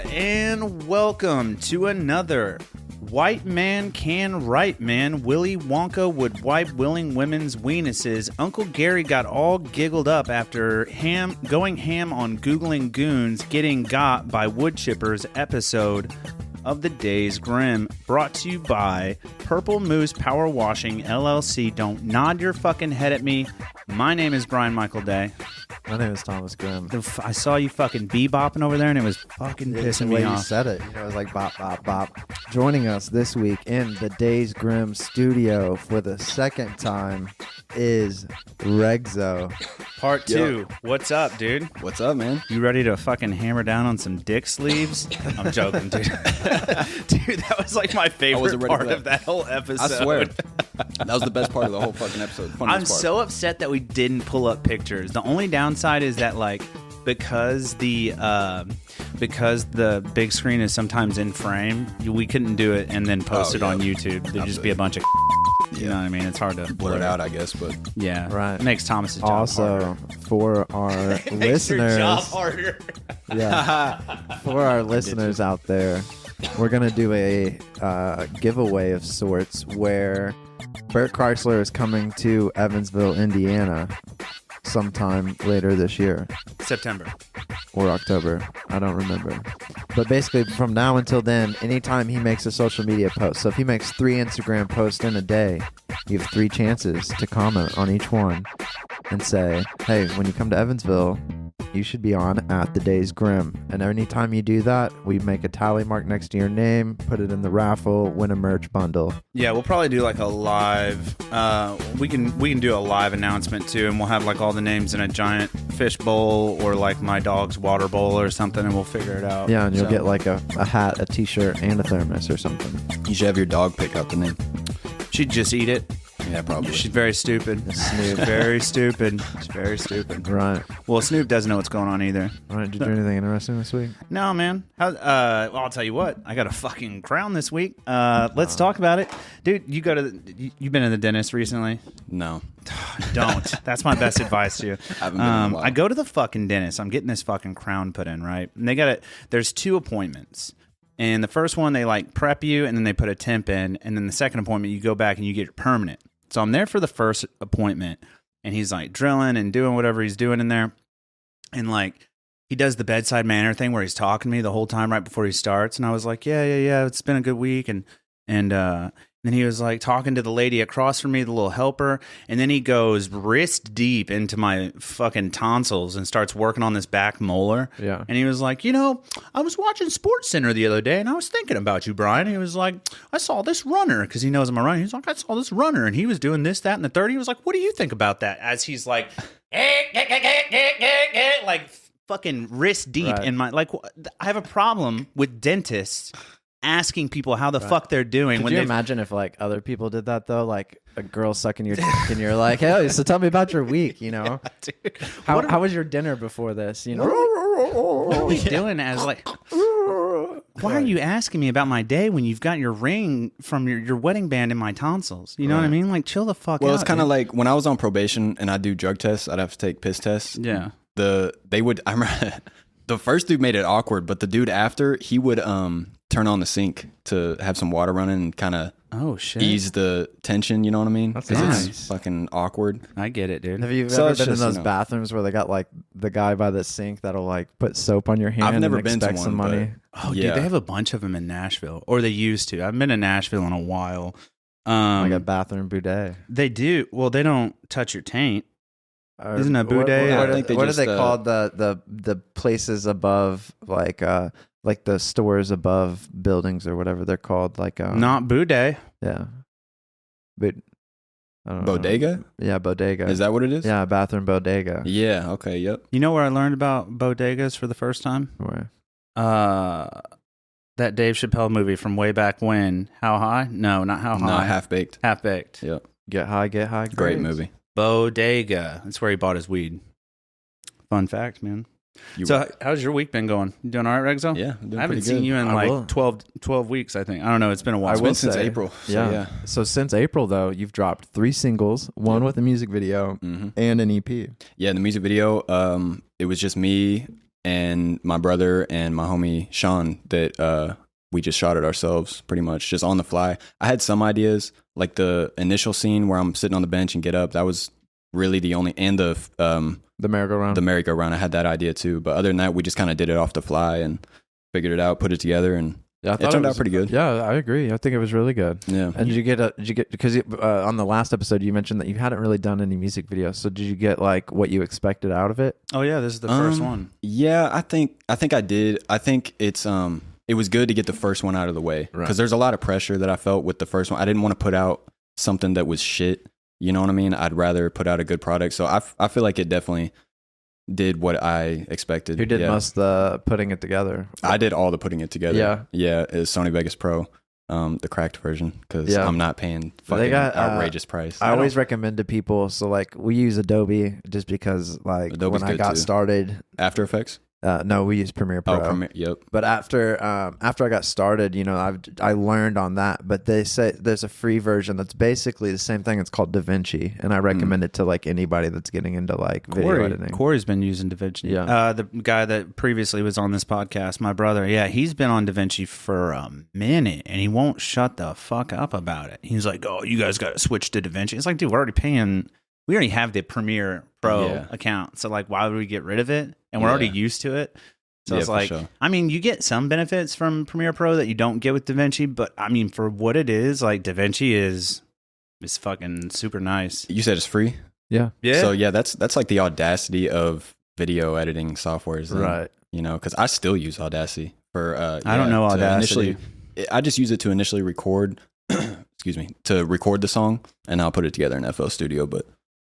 and welcome to another White Man Can Write Man. Willy Wonka would wipe willing women's weenuses. Uncle Gary got all giggled up after going ham on Googling goons getting got by wood chippers episode of the Days Grimm, brought to you by Purple Moose Power Washing LLC. Don't nod your fucking head at me. My name is Brian Michael Day. My name is Thomas Grimm. I saw you fucking bebopping over there, and it was fucking pissing me off. You said it. You know, it was like bop, bop, bop. Joining us this week in the Days Grimm studio for the second time is REGZZO. Part 2. What's up, dude? What's up, man? You ready to fucking hammer down on some dick sleeves? I'm joking, dude. Dude, that was like my favorite part of that whole episode. I swear. That was the best part of the whole fucking episode. I'm so upset that we didn't pull up pictures. The only downside is that, like, because the big screen is sometimes in frame, we couldn't do it and then post it on YouTube. There'd just be a bunch of you know what I mean? It's hard to blur it out, I guess, but yeah, right. It makes Thomas's job also harder. For our it listeners, makes your job harder. Yeah, for our listeners out there, we're gonna do a giveaway of sorts where Bert Chrysler is coming to Evansville, Indiana, sometime later this year. September. Or October. I don't remember. But basically, from now until then, anytime he makes a social media post, so if he makes 3 Instagram posts in a day, you have 3 chances to comment on each one and say, hey, when you come to Evansville, you should be on at the Days Grimm. And anytime you do that, we make a tally mark next to your name, put it in the raffle, win a merch bundle. Yeah, we'll probably do like a live. We can do a live announcement too, and we'll have like all the names in a giant fish bowl or like my dog's water bowl or something, and we'll figure it out. Yeah, and you'll get like a hat, a t-shirt, and a thermos or something. You should have your dog pick out the name. She'd just eat it. Yeah, probably. She's very stupid. Snoop. Very stupid. She's very stupid. Right. Well, Snoop doesn't know what's going on either. All right, did you do anything interesting this week? No, man. Well, I'll tell you what. I got a fucking crown this week. Let's talk about it. Dude, you've been to the dentist recently? No. Don't. That's my best advice to you. I haven't been in a while. I go to the fucking dentist. I'm getting this fucking crown put in, right? And there's 2 appointments. And the first one, they like prep you, and then they put a temp in. And then the second appointment, you go back and you get your permanent. So I'm there for the first appointment, and he's like drilling and doing whatever he's doing in there. And like, he does the bedside manner thing where he's talking to me the whole time right before he starts. And I was like, yeah, it's been a good week. And then he was like talking to the lady across from me, the little helper. And then he goes wrist deep into my fucking tonsils and starts working on this back molar. Yeah. And he was like, I was watching Sports Center the other day and I was thinking about you, Brian. He was like, I saw this runner, because he knows I'm a runner. He's like, I saw this runner and he was doing this, that, and the third. He was like, what do you think about that? As he's like, like fucking wrist deep in my, like, I have a problem with dentists asking people how the fuck they're doing. Could you imagine if like other people did that though? Like a girl sucking your dick and you're like, hey, so tell me about your week, you know? Yeah, dude. How was your dinner before this, you know? What are we doing as like... Why are you asking me about my day when you've got your ring from your wedding band in my tonsils? You know what I mean? Like, chill the fuck out. Well, it's kind of like when I was on probation and I do drug tests, I'd have to take piss tests. Yeah. I remember the first dude made it awkward, but the dude after, he would turn on the sink to have some water running and kind of ease the tension, you know what I mean? That's Because nice. it's fucking awkward. I get it, dude. Have you So ever it's been in just, those bathrooms where they got like the guy by the sink that'll like put soap on your hand I've never and been to expect some one, money? Oh, dude, they have a bunch of them in Nashville, or they used to. I haven't been to Nashville in a while. Like a bathroom bidet. They do. Well, they don't touch your taint. Isn't a What, bidet? I think they what just, are they called? The places above, like the stores above buildings or whatever they're called. Like Not bidet. yeah, but I don't know. Bodega? Yeah, bodega. Is that what it is? Yeah, bathroom bodega. Yeah, okay, yep. You know where I learned about bodegas for the first time? Where? That Dave Chappelle movie from way back when. How High? No, not How High. No, Half-Baked. Half-Baked. Yep. Get high, get high. Great grades. movie. Bodega. That's where he bought his weed. Fun fact, man. How's your week been going? You doing all right, REGZZO? Yeah, I'm doing I haven't pretty seen good. you in I will. like 12 weeks, I think. I don't know. It's been a while. It's will been since say, April. So Yeah. So since April, though, you've dropped 3 singles, one with a music video Mm-hmm. and an EP. Yeah, the music video, it was just me and my brother and my homie Sean that we just shot it ourselves pretty much just on the fly. I had some ideas, like the initial scene where I'm sitting on the bench and get up. That was really the only, and the merry-go-round. The merry-go-round. I had that idea too. But other than that, we just kind of did it off the fly and figured it out, put it together, and yeah, it turned out pretty good. Yeah, I agree. I think it was really good. Yeah. And did you get because on the last episode you mentioned that you hadn't really done any music videos. So did you get like what you expected out of it? Oh yeah, this is the first one. Yeah, I think I did. I think it's it was good to get the first one out of the way because there's a lot of pressure that I felt with the first one. I didn't want to put out something that was shit. You know what I mean? I'd rather put out a good product. So I feel like it definitely did what I expected. Who did most the putting it together? I did all the putting it together. Yeah. It's Sony Vegas Pro, the cracked version, because I'm not paying fucking outrageous price. I always recommend to people. So like we use Adobe just because like Adobe's when I got started. After Effects. No, we use Premiere Pro. Oh, Premiere, yep. But after I got started, you know, I learned on that. But they say there's a free version that's basically the same thing. It's called DaVinci, and I recommend it to like anybody that's getting into like video editing. Corey's been using DaVinci. Yeah, the guy that previously was on this podcast, my brother. Yeah, he's been on DaVinci for a minute, and he won't shut the fuck up about it. He's like, "Oh, you guys got to switch to DaVinci." It's like, dude, we're already paying. We already have the Premiere Pro account, so like, why would we get rid of it? And we're already used to it. So it's like, I mean, you get some benefits from Premiere Pro that you don't get with DaVinci, but I mean, for what it is, like DaVinci is fucking super nice. You said it's free? Yeah. So yeah, that's like the Audacity of video editing softwares, right? You know, because I still use Audacity for. I don't know Audacity. I just use it to initially record. Excuse me, to record the song, and I'll put it together in FL Studio. But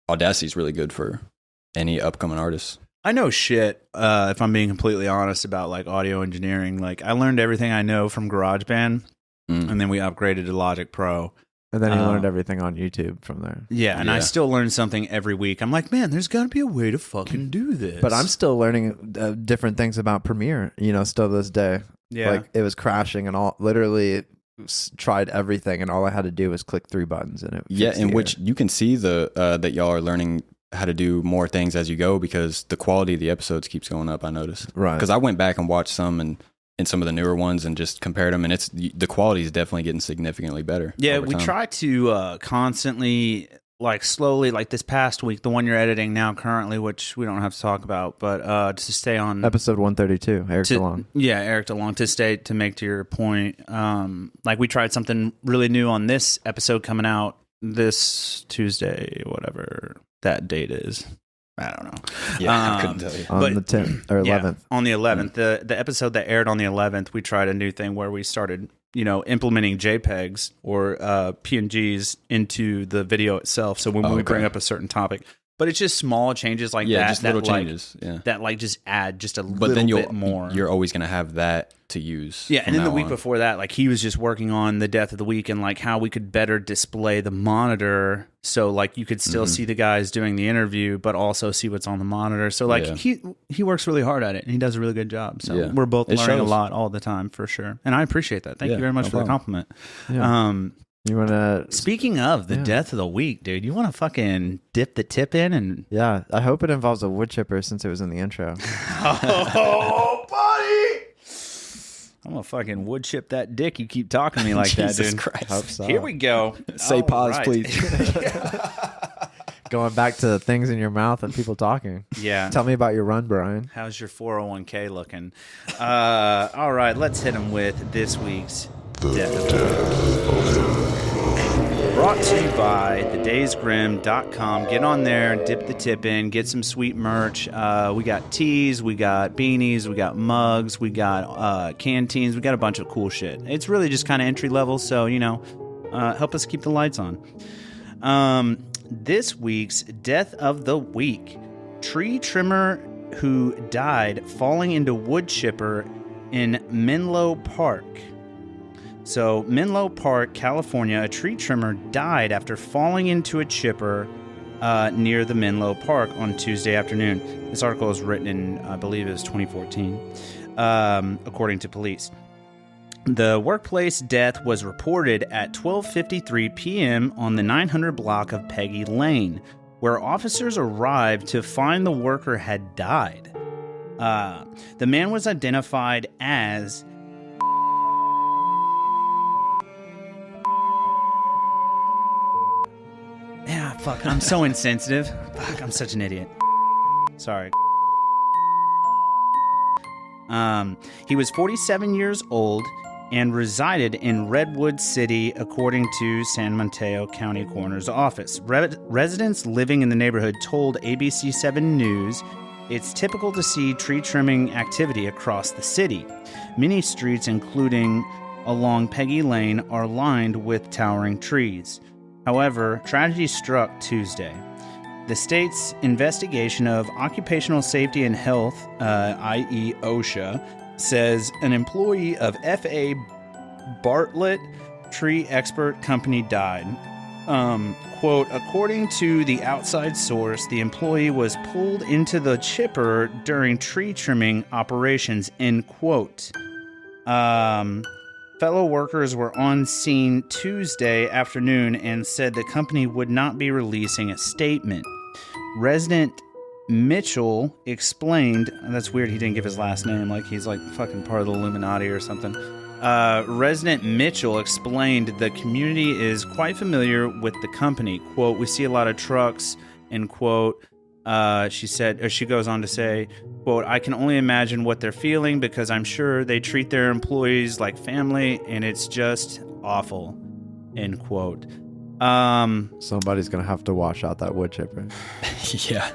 Audacity is really good for any upcoming artists. I know shit, if I'm being completely honest about like audio engineering. Like I learned everything I know from GarageBand, and then we upgraded to Logic Pro. And then you learned everything on YouTube from there. Yeah, and I still learn something every week. I'm like, man, there's got to be a way to fucking do this. But I'm still learning different things about Premiere, you know, still this day. Yeah. Like it was crashing and all, literally tried everything, and all I had to do was click 3 buttons and it in which you can see that y'all are learning how to do more things as you go, because the quality of the episodes keeps going up. I noticed, right? Because I went back and watched some and some of the newer ones and just compared them, and it's the quality is definitely getting significantly better. Yeah, we try to constantly, like slowly, like this past week, the one you're editing now currently, which we don't have to talk about, but to stay on episode 132, Eric DeLong. Yeah, Eric DeLong, to make to your point. Like we tried something really new on this episode coming out this Tuesday, whatever that date is. I don't know. Yeah, I couldn't tell you. On the 10th or 11th. Yeah, on the 11th. The episode that aired on the 11th, we tried a new thing where we started, you know, implementing JPEGs or PNGs into the video itself. So when we bring up a certain topic, but it's just small changes like that. Just little changes. That like just add just a little bit more. You're always going to have that to use. Yeah, and then the week before that, like he was just working on the death of the week and like how we could better display the monitor, so like you could still see the guys doing the interview, but also see what's on the monitor. So like he works really hard at it, and he does a really good job. So we're both learning a lot all the time for sure, and I appreciate that. Thank you very much for the compliment. Yeah. You want to... Speaking of the death of the week, dude, you want to fucking dip the tip in and... Yeah, I hope it involves a wood chipper since it was in the intro. Oh, buddy! I'm going to fucking wood chip that dick. You keep talking to me like that, dude. Jesus Christ. Hope so. Here we go. Say pause, please. Going back to things in your mouth and people talking. Yeah. Tell me about your run, Brian. How's your 401k looking? All right, let's hit him with this week's Death of the Week. Brought to you by Thedaysgrimm.com. Get on there, dip the tip in, get some sweet merch. We got tees, we got beanies, we got mugs, we got canteens, we got a bunch of cool shit. It's really just kind of entry level, so, you know, help us keep the lights on. This week's Death of the Week. Tree trimmer who died falling into wood chipper in Menlo Park. So, Menlo Park, California, a tree trimmer died after falling into a chipper near the Menlo Park on Tuesday afternoon. This article was written in, I believe it was 2014, according to police. The workplace death was reported at 12:53 p.m. on the 900 block of Peggy Lane, where officers arrived to find the worker had died. The man was identified as fuck, I'm so insensitive. Fuck, I'm such an idiot. Sorry. He was 47 years old and resided in Redwood City, according to San Mateo County Coroner's Office. Residents living in the neighborhood told ABC 7 News it's typical to see tree trimming activity across the city. Many streets, including along Peggy Lane, are lined with towering trees. However, tragedy struck Tuesday. The state's investigation of occupational safety and health, i.e. OSHA, says an employee of F.A. Bartlett Tree Expert Company died. Quote, according to the outside source, the employee was pulled into the chipper during tree trimming operations, end quote. Fellow workers were on scene Tuesday afternoon and said the company would not be releasing a statement. Resident Mitchell explained, that's weird he didn't give his last name, like he's like fucking part of the Illuminati or something. Resident Mitchell explained the community is quite familiar with the company. Quote, we see a lot of trucks, end quote. She goes on to say, quote, I can only imagine what they're feeling because I'm sure they treat their employees like family and it's just awful, end quote. Somebody's going to have to wash out that wood chipper. Yeah.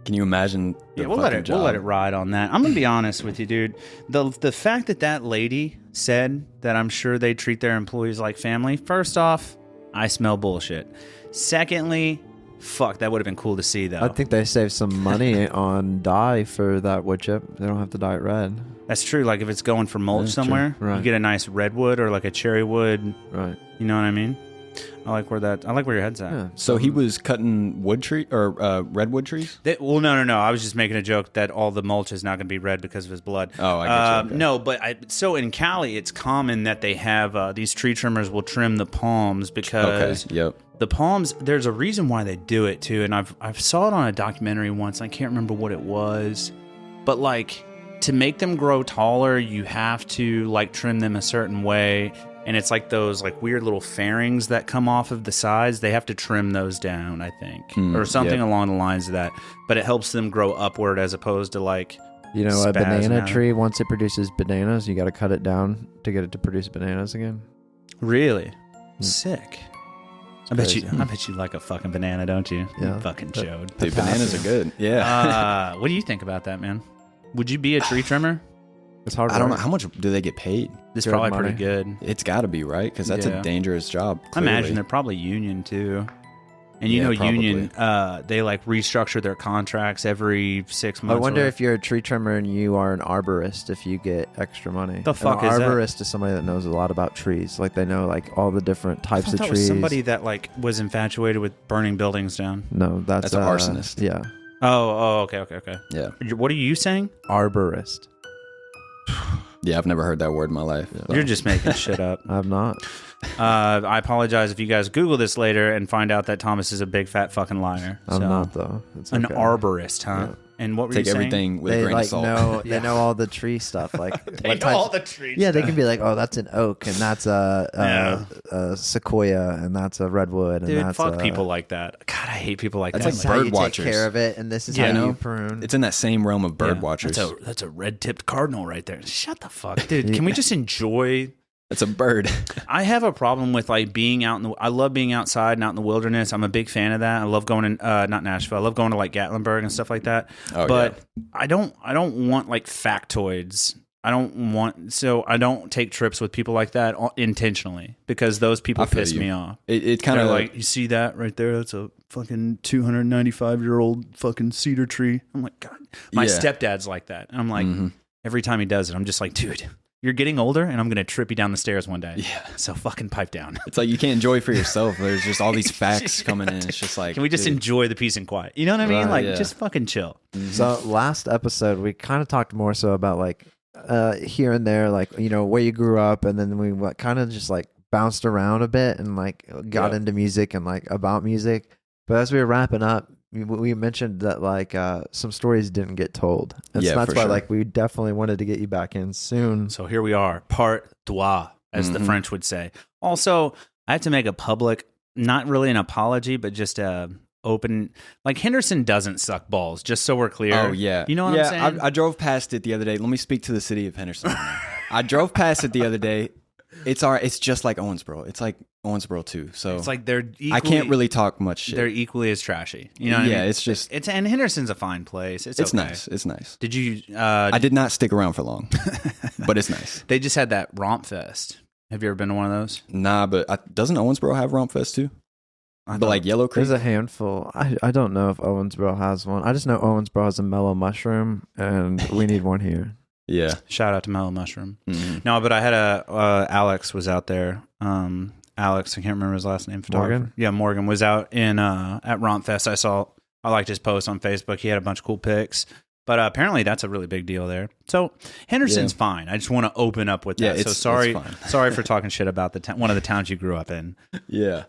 Can you imagine? We'll let it ride on that. I'm going to be honest with you, dude. The fact that lady said that I'm sure they treat their employees like family, first off, I smell bullshit. Secondly, fuck, that would have been cool to see, though. I think they saved some money on dye for that wood chip. They don't have to dye it red. That's true. Like, if it's going for mulch somewhere, right. You get a nice redwood or like a cherry wood. Right. You know what I mean? I like where your head's at. Yeah. So he was cutting wood tree or redwood trees? Well, no. I was just making a joke that all the mulch is not going to be red because of his blood. Oh, I get you. Okay. No, but so in Cali, it's common that they have these tree trimmers will trim the palms because the palms. There's a reason why they do it too, and I've saw it on a documentary once. I can't remember what it was, but like to make them grow taller, you have to like trim them a certain way. And it's like those like weird little fairings that come off of the sides. They have to trim those down, I think, or something along the lines of that. But it helps them grow upward as opposed to like, you know, a banana tree, once it produces bananas, you got to cut it down to get it to produce bananas again. Really? Sick. I bet you like a fucking banana, don't you? Yeah. You fucking chode. Dude, bananas are good. Yeah. What do you think about that, man? Would you be a tree trimmer? It's hard. I don't know. How much do they get paid? It's probably pretty good. It's got to be, right? Because that's a dangerous job. I imagine they're probably union, too. And you know, probably. Union, they like restructure their contracts every 6 months. I wonder if you're a tree trimmer and you are an arborist, if you get extra money. The fuck is that? An arborist is somebody that knows a lot about trees. Like they know like all the different types of trees. Was somebody that like was infatuated with burning buildings down. No, that's an arsonist. Yeah. Oh, okay. Yeah. What are you saying? Arborist. Yeah, I've never heard that word in my life. So. You're just making shit up. I'm not. I apologize if you guys Google this later and find out that Thomas is a big fat fucking liar. I'm not though. It's an arborist, huh? Yeah. And what were you saying? Take everything with a grain of salt. They know all the tree stuff. Like they know all the trees. Yeah, they can be like, oh, that's an oak, and that's a sequoia, and that's a redwood, and dude, that's fuck people like that. God, I hate people like that. That's like bird watchers. Take care of it, and this is how you prune. It's in that same realm of bird watchers. That's a red-tipped cardinal right there. Shut the fuck, dude. Can we just enjoy? It's a bird. I have a problem with like being out I love being outside and out in the wilderness. I'm a big fan of that. I love going in not Nashville. I love going to like Gatlinburg and stuff like that. But I don't want like factoids. I don't take trips with people like that intentionally because those people piss me off. It kind of like, you see that right there? That's a fucking 295-year-old fucking cedar tree. I'm like, God, my stepdad's like that. And I'm like, every time he does it, I'm just like, dude, you're getting older, and I'm going to trip you down the stairs one day. Yeah. So fucking pipe down. It's like you can't enjoy for yourself. There's just all these facts coming in. It's just like, can we just enjoy the peace and quiet? You know what I mean? Like, just fucking chill. Mm-hmm. So last episode, we kind of talked more so about like here and there, like, you know, where you grew up, and then we kind of just like bounced around a bit and like got into music and like about music. But as we were wrapping up, we mentioned that like some stories didn't get told, and Yeah, so that's for why sure. like we definitely wanted to get you back in soon. So here we are, part trois, as the French would say. Also, I have to make a public, not really an apology, but just a open. Like Henderson doesn't suck balls. Just so we're clear. Oh yeah, you know what I'm saying? I drove past it the other day. Let me speak to the city of Henderson. I drove past it the other day. It's all right. It's just like Owensboro. It's like Owensboro too. So It's like they're equally, I can't really talk much shit. They're equally as trashy. You know what I mean? It's just it's and Henderson's a fine place. It's okay. nice. It's nice. Did you? I did not stick around for long, but it's nice. They just had that Romp Fest. Have you ever been to one of those? Nah, but doesn't Owensboro have Romp Fest too? But like Yellow Creek. There's a handful. I don't know if Owensboro has one. I just know Owensboro has a mellow mushroom, and we need one here. Yeah. Shout out to Mellow Mushroom. Mm-hmm. No, but I had Alex was out there. Alex, I can't remember his last name. Morgan? Yeah, Morgan was out in at Romp Fest. I liked his post on Facebook. He had a bunch of cool pics. But apparently that's a really big deal there. So Henderson's fine. I just want to open up with that. Yeah, so it's fine. sorry for talking shit about one of the towns you grew up in. Yeah.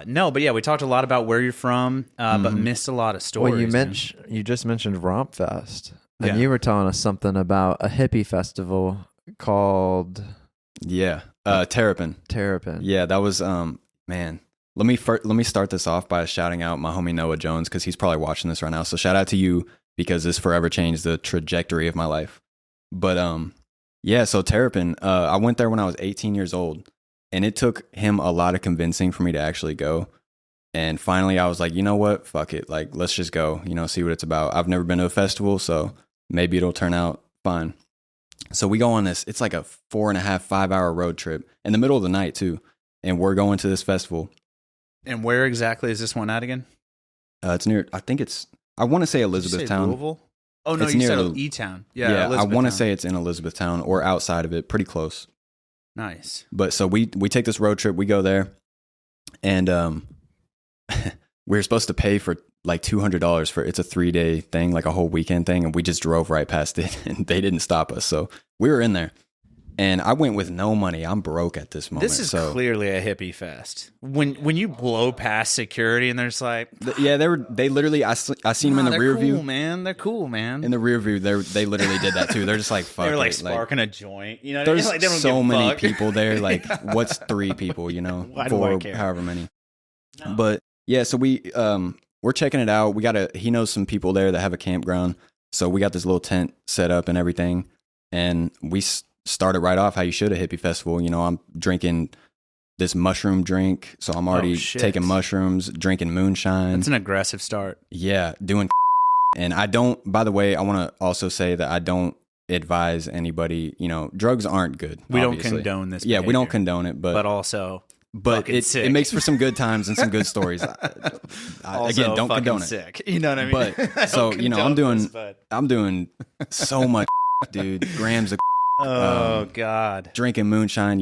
No, but yeah, we talked a lot about where you're from, but missed a lot of stories. Well, you just mentioned Romp Fest, and Yeah. you were telling us something about a hippie festival called Yeah. Terrapin. Terrapin. Yeah, that was man. Let me start this off by shouting out my homie Noah Jones because he's probably watching this right now. So shout out to you because this forever changed the trajectory of my life. But yeah, so Terrapin, I went there when I was 18 years old, and it took him a lot of convincing for me to actually go. And finally, I was like, you know what, fuck it, like let's just go, see what it's about. I've never been to a festival, so maybe it'll turn out fine. So we go on this. It's like a 4.5-5 hour road trip in the middle of the night too, and we're going to this festival. And where exactly is this one at again? It's near. I want to say Did you say Elizabethtown. Louisville? Oh no, It's you near said E-Town. Yeah, I want to Elizabethtown. say it's in Elizabethtown or outside of it, pretty close. Nice. But so we take this road trip. We go there, and we were supposed to pay for like $200 for it's a 3-day thing, like a whole weekend thing, and we just drove right past it, and they didn't stop us. So we were in there. And I went with no money. I'm broke at this moment. This is clearly a hippie fest. When you blow past security and there's like, yeah, they literally I seen them in the rear cool, view. man. They're cool, man. In the rear view, they literally did that too. They're just like fuck. They were like it. sparking a joint. You know, There's like, they don't so give a many fuck. people there. Like, what's 3 people? Why do I 4, care? however many. No. But yeah, so we're checking it out. He knows some people there that have a campground, so we got this little tent set up and everything, and we started right off how you should a hippie festival. I'm drinking this mushroom drink, so I'm already taking mushrooms, drinking moonshine. That's an aggressive start. Yeah, doing and I don't, by the way, I want to also say that I don't advise anybody, drugs aren't good. We obviously. don't condone this. Yeah, we don't behavior, condone it, but also fucking it sick. makes for some good times and some good stories. Also Again, don't fucking condone it. sick. You know what I mean? But I so, don't condone this, but- I'm doing so much, dude, grams of Oh God, drinking moonshine,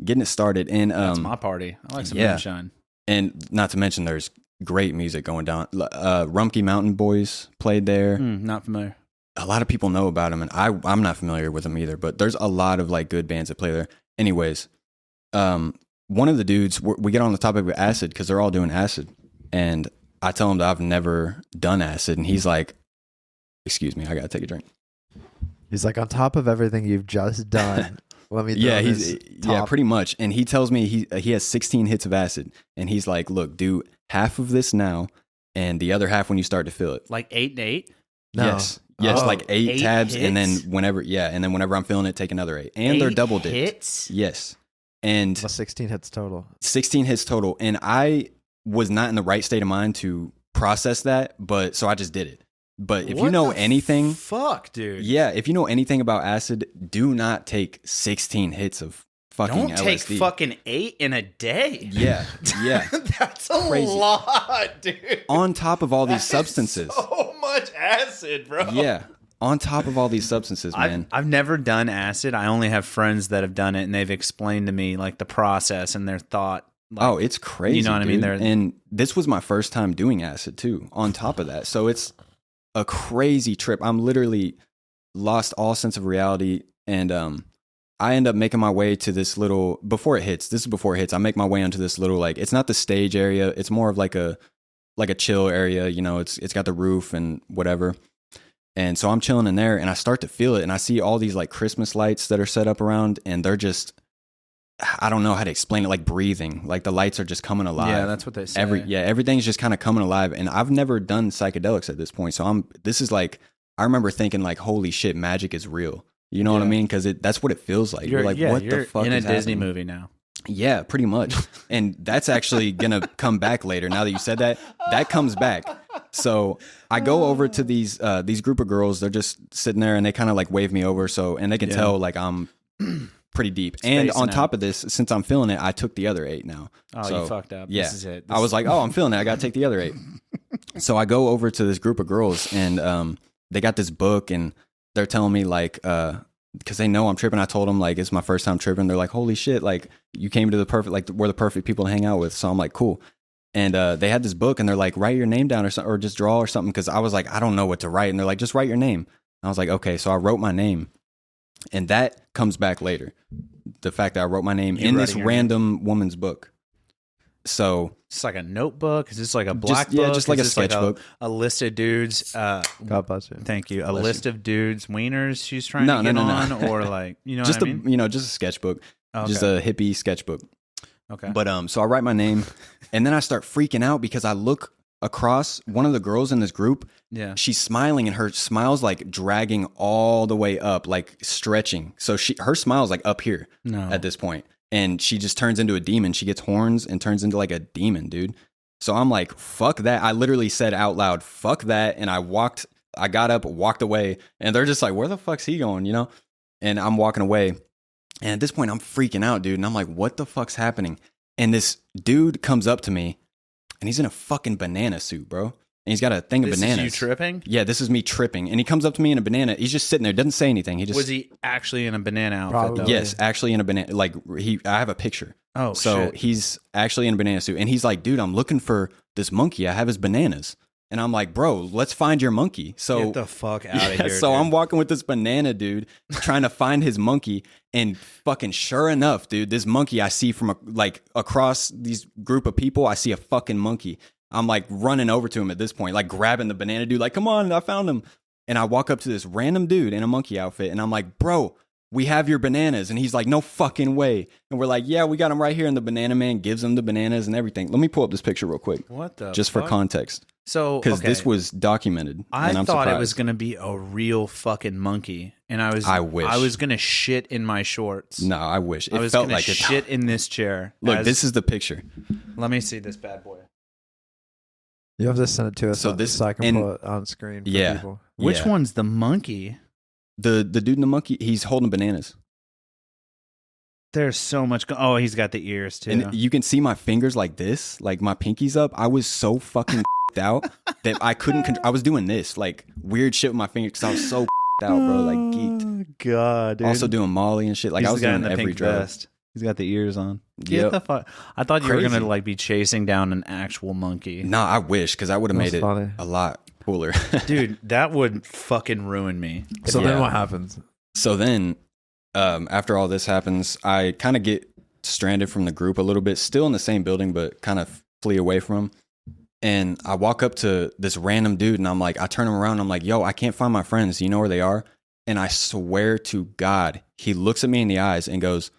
getting it started. And that's my party. I like some yeah. moonshine. And not to mention, there's great music going down. Rumpke Mountain Boys played there. Not familiar. A lot of people know about them, and I'm not familiar with them either. But there's a lot of like good bands that play there. Anyways, one of the dudes, we get on the topic of acid because they're all doing acid, and I tell him that I've never done acid, and he's like, "Excuse me, I gotta take a drink." He's like, on top of everything you've just done, let me. Yeah, pretty much. And he tells me he has 16 hits of acid, and he's like, "Look, do half of this now, and the other half when you start to feel it." Like 8 and 8. No. Yes, Oh, like 8 tabs, hits? and then whenever I'm feeling it, take another 8, and they're double dipped. Hits. Yes, and 16 hits total. 16 hits total, and I was not in the right state of mind to process that, but so I just did it. But if you know anything, fuck, dude. yeah, if you know anything about acid, do not take 16 hits of fucking Don't LSD. take fucking 8 in a day. Yeah, yeah. That's a Crazy. lot, dude. On top of all these That is substances. so much acid, bro. Yeah. On top of all these substances, man. I've never done acid. I only have friends that have done it, and they've explained to me like the process and their thought. Like, it's crazy. You know what I mean? Dude. And this was my first time doing acid too. On top of that, so it's a crazy trip. I'm literally lost all sense of reality, and I end up making my way to this little before it hits. This is before it hits. I make my way onto this little it's not the stage area. It's more of like a like a chill area. You know, it's got the roof and whatever. And so I'm chilling in there, and I start to feel it, and I see all these like Christmas lights that are set up around, and they're just, I don't know how to explain it, like breathing. Like the lights are just coming alive. Yeah, that's what they say. Everything's just kind of coming alive. And I've never done psychedelics at this point, so this is like, I remember thinking like, holy shit, magic is real. You know what I mean? Because that's what it feels like. You're like, what the fuck in is a Disney happening? movie now. Yeah, pretty much. And that's actually going to come back later. Now that you said that, that comes back. So I go over to these group of girls. They're just sitting there and they kind of like wave me over. And they can tell like I'm pretty deep. And on top of this, since I'm feeling it, I took the other 8 now. Oh, so, you fucked up. Yeah. This is it. I was like, oh, I'm feeling it. I got to take the other 8. So I go over to this group of girls and they got this book and they're telling me like, because they know I'm tripping. I told them like it's my first time tripping. They're like, holy shit, like you came to the perfect, like we're the perfect people to hang out with. So I'm like, cool. And they had this book and they're like, write your name down or something, or just draw or something. Because I was like, I don't know what to write. And they're like, just write your name. I was like, okay. So I wrote my name, and that comes back later. The fact that I wrote my name in this random woman's book. So it's like a notebook. Is this like a black book? Yeah, just like a sketchbook. Like a list of dudes. God bless you. Thank you. A list of dudes, wieners she's trying to get on, or like, you know just what I mean? Just a sketchbook. Okay. Just a hippie sketchbook. Okay. But so I write my name, and then I start freaking out because I look across one of the girls in this group. Yeah. She's smiling, and her smile's like dragging all the way up, like stretching. So her smile's like up here at this point. And she just turns into a demon. She gets horns and turns into like a demon, dude. So I'm like, fuck that. I literally said out loud, fuck that. And I got up, walked away. And they're just like, where the fuck's he going, you know? And I'm walking away. And at this point, I'm freaking out, dude. And I'm like, what the fuck's happening? And this dude comes up to me, and he's in a fucking banana suit, bro. And he's got a thing of bananas. This is you tripping? Yeah, this is me tripping. And he comes up to me in a banana. He's just sitting there, doesn't say anything. He just Was he actually in a banana outfit? Probably. Though? Yes, actually in a banana. Like I have a picture. Oh, so shit. He's actually in a banana suit, and he's like, "Dude, I'm looking for this monkey. I have his bananas." And I'm like, "Bro, let's find your monkey." So get the fuck out of here. So dude. I'm walking with this banana dude, trying to find his monkey, and fucking sure enough, dude, this monkey I see from across these group of people. I see a fucking monkey. I'm like running over to him at this point, like grabbing the banana dude, like, come on, I found him. And I walk up to this random dude in a monkey outfit, and I'm like, bro, we have your bananas. And he's like, no fucking way. And we're like, yeah, we got them right here. And the banana man gives him the bananas and everything. Let me pull up this picture real quick. What the Just fuck? for context. So, Because this was documented. I and I'm thought surprised. it was going to be a real fucking monkey. And I wish. I was going to shit in my shorts. No, I wish. It I was felt going like to it. shit in this chair. Look, this is the picture. Let me see this bad boy. You have to send it to us so I can pull it on screen for Yeah. people. Which one's the monkey? The dude in the monkey, he's holding bananas. There's so much. Oh, he's got the ears too. And you can see my fingers like this, like my pinky's up. I was so fucking out that I couldn't. I was doing this, like weird shit with my fingers because I was so out, bro. Like geeked. God, dude. Also doing Molly and shit. Like He's I was the guy doing in the every pink drug. vest. He's got the ears on. Yep. Get the fuck. I thought you were Crazy. gonna like be chasing down an actual monkey. Nah, I wish because I would have That's made it funny. a lot cooler. Dude, that would fucking ruin me. So Yeah. then what happens? So then, after all this happens, I kind of get stranded from the group a little bit, still in the same building, but kind of flee away from them. And I walk up to this random dude, and I'm like, I turn him around, and I'm like, yo, I can't find my friends. Do you know where they are? And I swear to God, he looks at me in the eyes and goes,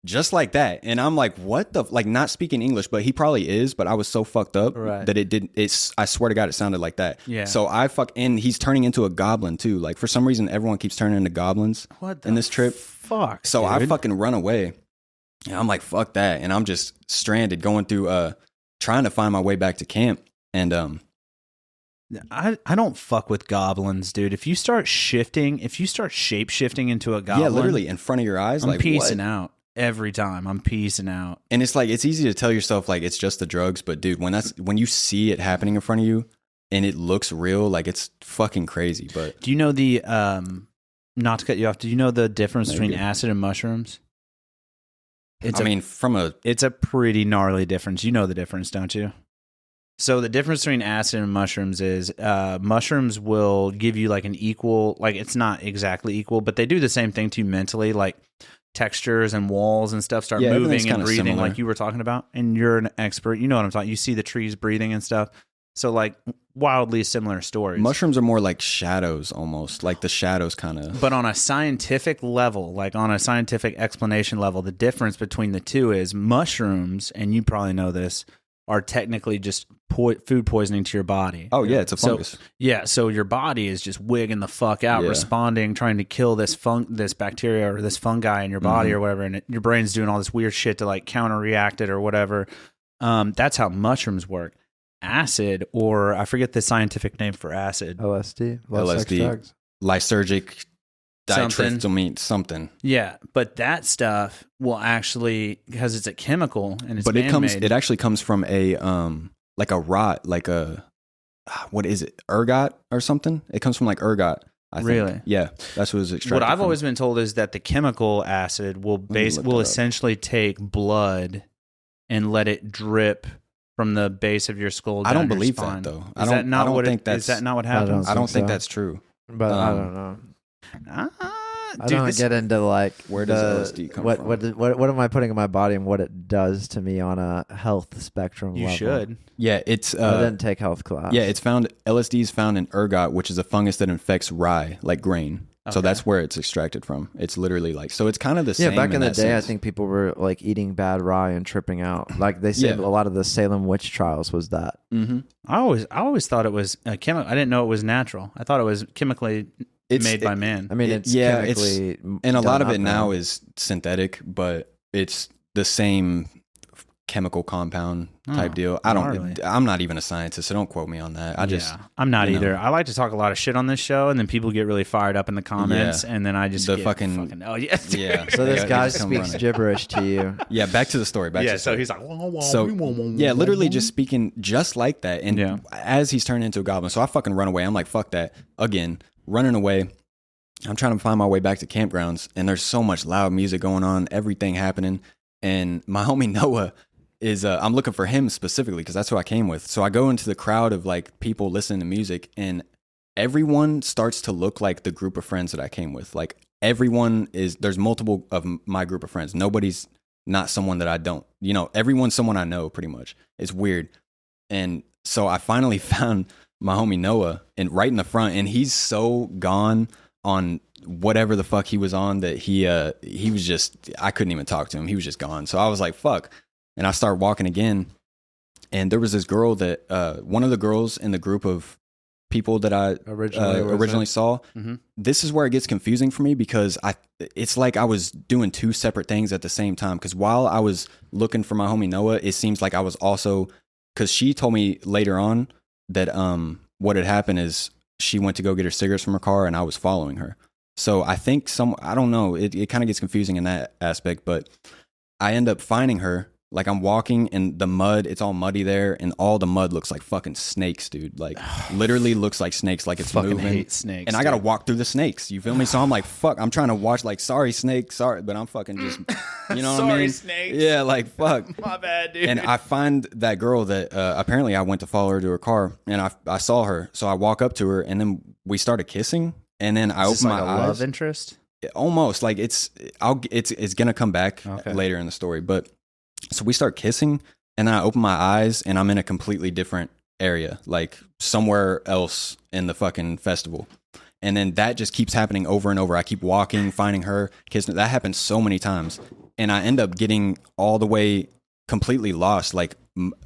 just like that. And I'm like, what the, like not speaking English, but he probably is, but I was so fucked up Right. that it didn't, I swear to God, it sounded like that. Yeah. So and he's turning into a goblin too. Like for some reason, everyone keeps turning into goblins What the in this trip. fuck? So I dude? fucking run away. And I'm like, fuck that. And I'm just stranded going through, trying to find my way back to camp. And, I don't fuck with goblins, dude. If you start shape shifting into a goblin, yeah, literally in front of your eyes. I'm like peacing what? out every time. I'm peacing out. And it's like, it's easy to tell yourself like it's just the drugs, but dude, when you see it happening in front of you and it looks real, like it's fucking crazy. But Do you know the not to cut you off? Do you know the difference Maybe. between acid and mushrooms? It's a pretty gnarly difference. You know the difference, don't you? So the difference between acid and mushrooms is mushrooms will give you like an equal, like it's not exactly equal, but they do the same thing to you mentally. Like textures and walls and stuff start Yeah, everything's moving and kinda breathing similar. like you were talking about. And you're an expert. You know what I'm talking. You see the trees breathing and stuff. So like wildly similar stories. Mushrooms are more like shadows almost. Like the shadows kind of. But on a scientific level, like on a scientific explanation level, the difference between the two is mushrooms, and you probably know this, are technically just food poisoning to your body. Oh, yeah, it's a fungus. So your body is just wigging the fuck out, responding, trying to kill this bacteria or this fungi in your body or whatever, and your brain's doing all this weird shit to like counter-react it or whatever. That's how mushrooms work. Acid, or I forget the scientific name for acid. LSD. LSD. Lysergic ditrylamine, something. Yeah, but that stuff will actually, because it's a chemical and it's man-made. It actually comes from a like a rot, like a what is it, ergot or something? It comes from like ergot. I think. Really? Yeah, that's what it's extracted. What I've from. always been told is that the chemical acid will essentially take blood and let it drip from the base of your skull. I don't down your believe spine. that though. Is that not what happens? I don't think that's true. But I don't know. I Dude, don't get into like where does LSD come from? What am I putting in my body and what it does to me on a health spectrum You level. should. Yeah, it's I didn't take health class. Yeah, LSD is found in ergot, which is a fungus that infects rye, like grain. Okay. So that's where it's extracted from. It's literally like, so it's kind of the same. Yeah, back in the day, sense. I think people were like eating bad rye and tripping out. Like they say, a lot of the Salem witch trials was that. Mm-hmm. I always thought it was chemical. I didn't know it was natural. I thought it was chemically made by man. I mean, it's chemically and a lot of it now is synthetic, but it's the same chemical compound type deal. I'm not even a scientist, so don't quote me on that. I'm not either. I like to talk a lot of shit on this show, and then people get really fired up in the comments, and then I just So this guy speaks gibberish to you. Yeah, back to the story. So he's like, literally just speaking just like that, and as he's turned into a goblin, so I fucking run away. I'm like, fuck that. Again, running away. I'm trying to find my way back to campgrounds, and there's so much loud music going on, everything happening, and my homie Noah is I'm looking for him specifically because that's who I came with. So I go into the crowd of like people listening to music, and everyone starts to look like the group of friends that I came with. Like there's multiple of my group of friends. Nobody's not someone that I don't, everyone's someone I know pretty much. It's weird. And so I finally found my homie Noah right in the front, and he's so gone on whatever the fuck he was on that he was just, I couldn't even talk to him. He was just gone. So I was like, fuck. And I started walking again, and there was this girl that one of the girls in the group of people that I originally saw. Mm-hmm. This is where it gets confusing for me because it's like I was doing two separate things at the same time. Because while I was looking for my homie Noah, it seems like I was also, because she told me later on that what had happened is she went to go get her cigarettes from her car, and I was following her. So I think I don't know. It kind of gets confusing in that aspect, but I end up finding her. Like I'm walking in the mud, it's all muddy there, and all the mud looks like fucking snakes, dude. Like literally looks like snakes, like it's fucking moving. Hate snakes, and I gotta walk through the snakes. You feel me? So I'm like, fuck. I'm trying to watch like, sorry snake, sorry, but I'm fucking just, you know what I mean? Sorry snakes. Yeah, like fuck. My bad, dude. And I find that girl that apparently I went to follow her to her car, and I saw her, so I walk up to her, and then we started kissing, and then I open my eyes. Love interest? Almost like it's gonna come back later in the story, but. So we start kissing, and then I open my eyes, and I'm in a completely different area, like somewhere else in the fucking festival. And then that just keeps happening over and over. I keep walking, finding her, kissing. That happens so many times. And I end up getting all the way completely lost. Like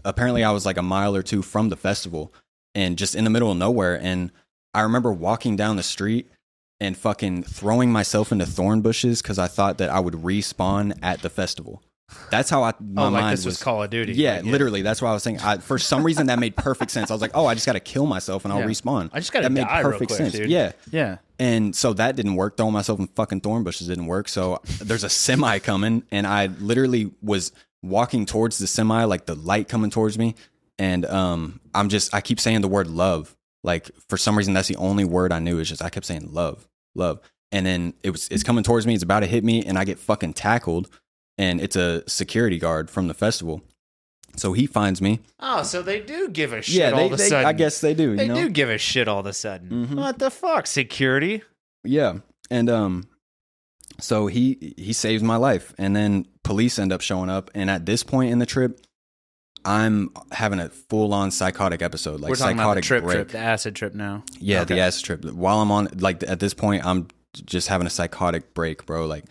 apparently I was like a mile or two from the festival and just in the middle of nowhere. And I remember walking down the street and fucking throwing myself into thorn bushes because I thought that I would respawn at the festival. That's how my mind this was Call of Duty. Yeah, literally. That's what I was saying. For some reason, that made perfect sense. I was like, oh, I just got to kill myself and I'll respawn. I just got to die made perfect real quick, sense. dude. Yeah. And so that didn't work. Throwing myself in fucking thorn bushes didn't work. So there's a semi coming, and I literally was walking towards the semi, like the light coming towards me. And I keep saying the word love. Like for some reason, that's the only word I knew. Is just I kept saying love. And then it's coming towards me. It's about to hit me, and I get fucking tackled. And it's a security guard from the festival. So he finds me. Oh, so they do give a shit all of a sudden. I guess they do. They do give a shit all of a sudden. Mm-hmm. What the fuck, security? Yeah. And So he saves my life, and then police end up showing up, and at this point in the trip, I'm having a full-on psychotic episode, like We're talking psychotic about the break. the acid trip now. Yeah, Okay. the acid trip. While I'm on, like at this point, I'm just having a psychotic break, bro. Like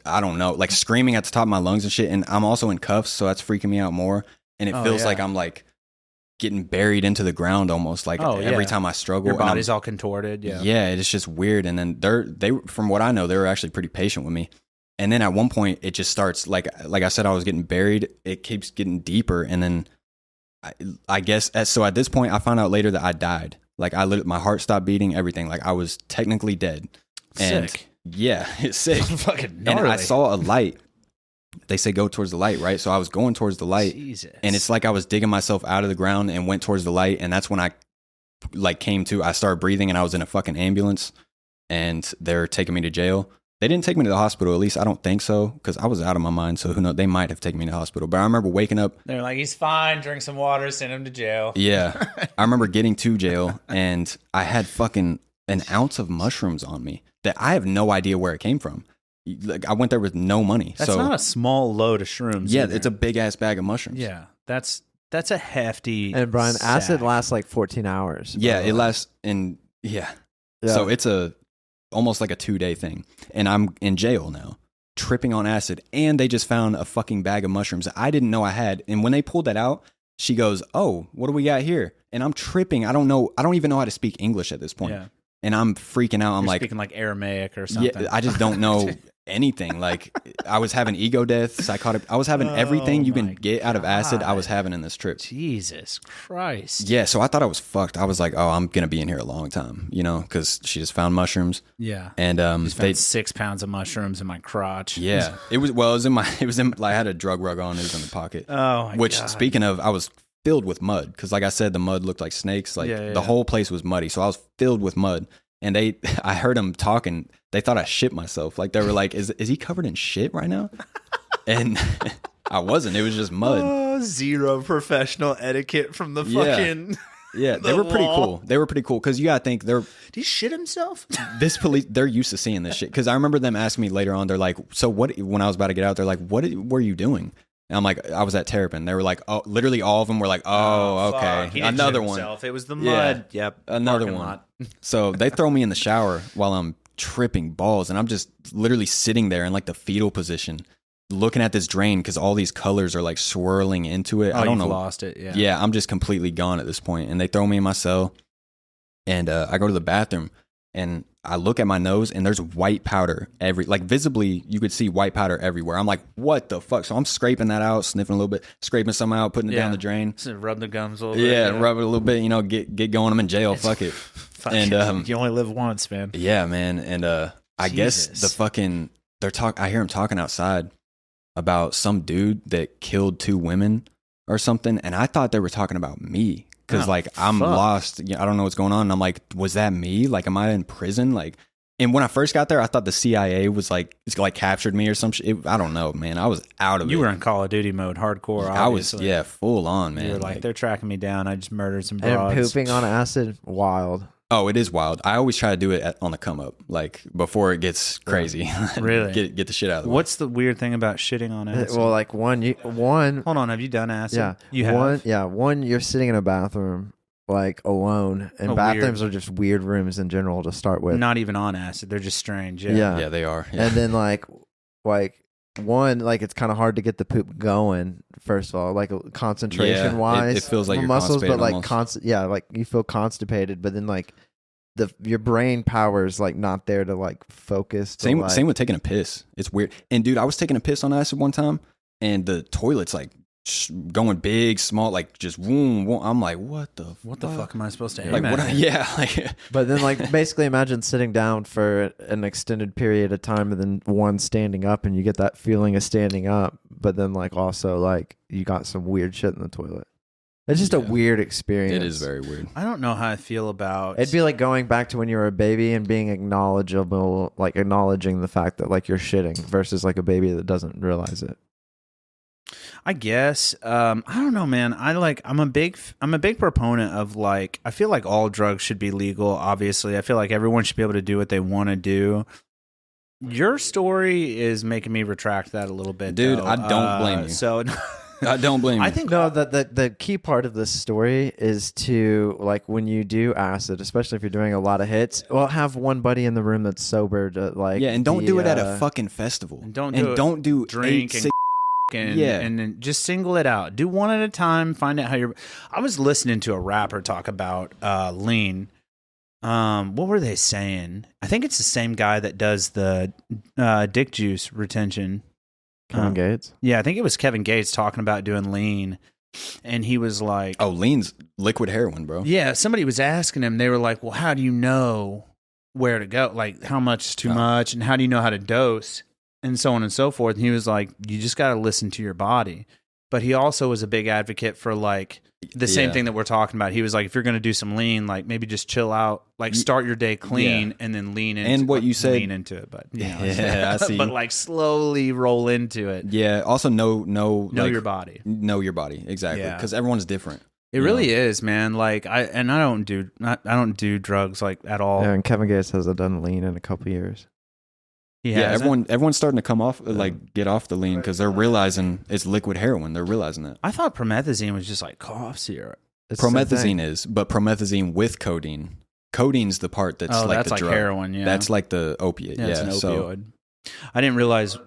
I don't know, like screaming at the top of my lungs and shit, and I'm also in cuffs, so that's freaking me out more. And it feels like I'm like getting buried into the ground almost, like every time I struggle. Your body's all contorted. Yeah, yeah, it's just weird. And then they from what I know, they were actually pretty patient with me. And then at one point, it just starts like I said, I was getting buried. It keeps getting deeper, and then I guess so. At this point, I found out later that I died. Like my heart stopped beating, everything. Like I was technically dead. And sick. Yeah, it's sick. Fucking And gnarly. I saw a light. They say go towards the light, right? So I was going towards the light. Jesus. And it's like I was digging myself out of the ground and went towards the light. And that's when I like came to. I started breathing, and I was in a fucking ambulance, and they're taking me to jail. They didn't take me to the hospital, at least I don't think so, because I was out of my mind. So who knows? They might have taken me to the hospital. But I remember waking up. They're like, he's fine. Drink some water. Send him to jail. Yeah. I remember getting to jail, and I had fucking an ounce of mushrooms on me that I have no idea where it came from. Like I went there with no money. That's not a small load of shrooms. Yeah, either. it's a big ass bag of mushrooms. Yeah, that's a hefty. And Brian, acid sack. lasts like 14 hours. Yeah, it lasts yeah. So it's almost like a 2-day thing. And I'm in jail now, tripping on acid, and they just found a fucking bag of mushrooms that I didn't know I had. And when they pulled that out, she goes, "Oh, what do we got here?" And I'm tripping. I don't even know how to speak English at this point. Yeah. And I'm freaking out. I'm You're like speaking like Aramaic or something. Yeah, I just don't know anything. Like I was having ego death, psychotic. I was having everything you can get out of acid. I was having in this trip. Jesus Christ. Yeah, so I thought I was fucked. I was like, oh, I'm gonna be in here a long time, because she just found mushrooms. Yeah. And They 6 pounds of mushrooms in my crotch. yeah, it was in I had a drug rug on. It was in the pocket. Oh my Which, God. speaking of, I was filled with mud because, like I said, the mud looked like snakes. Like the whole place was muddy, so I was filled with mud. And I heard them talking. They thought I shit myself. Like they were like, "Is he covered in shit right now?" And I wasn't. It was just mud. Oh, zero professional etiquette from the fucking. Yeah, they were pretty cool. They were pretty cool because you gotta think Did he shit himself? this police. They're used to seeing this shit. Because I remember them asking me later on. They're like, "So what?" When I was about to get out, they're like, "What were you doing?" And I'm like, I was at Terrapin. They were like, oh, literally all of them were like, oh, okay. He didn't Another shit one. himself. It was the Yeah. mud. Yep. Another Parking one. lot. So they throw me in the shower while I'm tripping balls. And I'm just literally sitting there in like the fetal position, looking at this drain because all these colors are like swirling into it. Oh, I don't you've know. lost it. Yeah. Yeah, I'm just completely gone at this point. And they throw me in my cell. And I go to the bathroom. And I look at my nose, and there's white powder visibly, you could see white powder everywhere. I'm like, what the fuck? So I'm scraping that out, sniffing a little bit, scraping some out, putting it down the drain. So rub the gums a little bit. Yeah, rub it a little bit, get going. I'm in jail. Fuck it. And you only live once, man. yeah, man. And I guess Jesus. the fucking I hear them talking outside about some dude that killed 2 women or something, and I thought they were talking about me. Because, I'm lost. I don't know what's going on. And I'm like, was that me? Like, am I in prison? Like, and when I first got there, I thought the CIA was it's captured me or some shit. I don't know, man. I was out of it. You were in Call of Duty mode, hardcore. Obviously. I was, full on, man. You were like, they're tracking me down. I just murdered some And broads. pooping on acid, wild. Oh, it is wild. I always try to do it on the come up, like before it gets crazy. Really? get the shit out of the way. What's the weird thing about shitting on acid? Well, like one. Hold on. Have you done acid? Yeah, You have? One. You're sitting in a bathroom, like alone, and bathrooms are just weird rooms in general to start with. Not even on acid. They're just strange. Yeah. Yeah. Yeah, they are. Yeah. And then like one, like it's kind of hard to get the poop going. First of all, like concentration wise, it feels like the you're muscles, but constipated like almost. like you feel constipated, but then like your brain power is like not there to like focus. Same with taking a piss. It's weird. And dude, I was taking a piss on acid one time, and the toilet's like going big, small, like just boom. I'm like, what the fuck am I supposed to aim like? at? Like. But then like basically imagine sitting down for an extended period of time and then one standing up, and you get that feeling of standing up, but then like also like you got some weird shit in the toilet. It's just a weird experience. It is very weird. I don't know how I feel about. It'd be like going back to when you were a baby and being acknowledgeable, like acknowledging the fact that like you're shitting versus like a baby that doesn't realize it. I guess I don't know, man. I'm a big proponent of like, I feel like all drugs should be legal. Obviously, I feel like everyone should be able to do what they want to do. Your story is making me retract that a little bit, dude. though. I don't blame you. So I don't blame you. I think No, the key part of this story is to, like, when you do acid, especially if you're doing a lot of hits, well, have one buddy in the room that's sober to, like, and don't do it at a fucking festival. And don't do drink 8, and 6, and then just single it out. Do one at a time. Find out how you're. I was listening to a rapper talk about lean. What were they saying? I think it's the same guy that does the dick juice retention. Kevin Gates. Yeah, I think it was Kevin Gates talking about doing lean, and he was like, "Oh, lean's liquid heroin, bro." Yeah, somebody was asking him. They were like, "Well, how do you know where to go? Like, how much is too much, and how do you know how to dose, and so on and so forth?" And he was like, "You just got to listen to your body." But he also was a big advocate for like the same thing that we're talking about. He was like, if you're going to do some lean, like maybe just chill out, like start your day clean and then lean into and what you said, lean into it. But you know, I see. But like slowly roll into it. Yeah. Also, know like, your body. Know your body exactly because everyone's different. It really is, man. Like I don't do drugs like at all. Yeah, and Kevin Gates hasn't done lean in a couple years. Everyone's starting to come off, like get off the lean because they're realizing it's liquid heroin. They're realizing that. I thought promethazine was just like cough syrup. Promethazine is, but promethazine with codeine. Codeine's the part that's like that's the like drug. heroin. Yeah, that's like the opiate. Yeah, it's an opioid. So, I didn't realize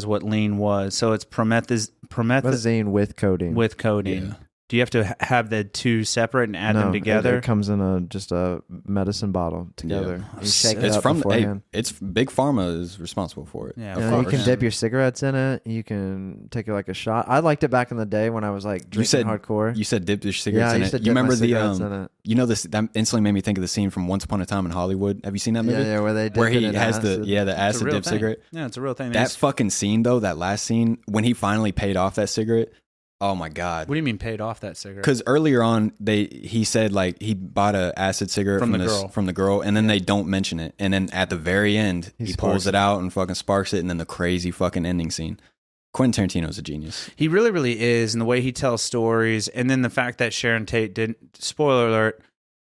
what lean was. So it's Promethazine with codeine. With codeine. Yeah. Do you have to have the two separate and add them together? It comes in just a medicine bottle together. Yeah. You shake it it's up from beforehand. it's big pharma is responsible for it. Yeah, You know, you can dip your cigarettes in it. You can take it like a shot. I liked it back in the day when I was like drinking hardcore. You said dip your cigarettes I in used it. to You dip my remember cigarettes in it. You know this that instantly made me think of the scene from Once Upon a Time in Hollywood. Have you seen that movie? Yeah, where they dip where he it in has acid. the acid dip cigarette. Yeah, it's a real thing. That fucking scene though, that last scene when he finally paid off that cigarette. Oh my god! What do you mean paid off that cigarette? Because earlier on, he said like he bought a acid cigarette from the girl, and then they don't mention it, and then at the very end, he pulls it out and fucking sparks it, and then the crazy fucking ending scene. Quentin Tarantino's a genius. He really, really is, and the way he tells stories, and then the fact that Sharon Tate didn't. Spoiler alert: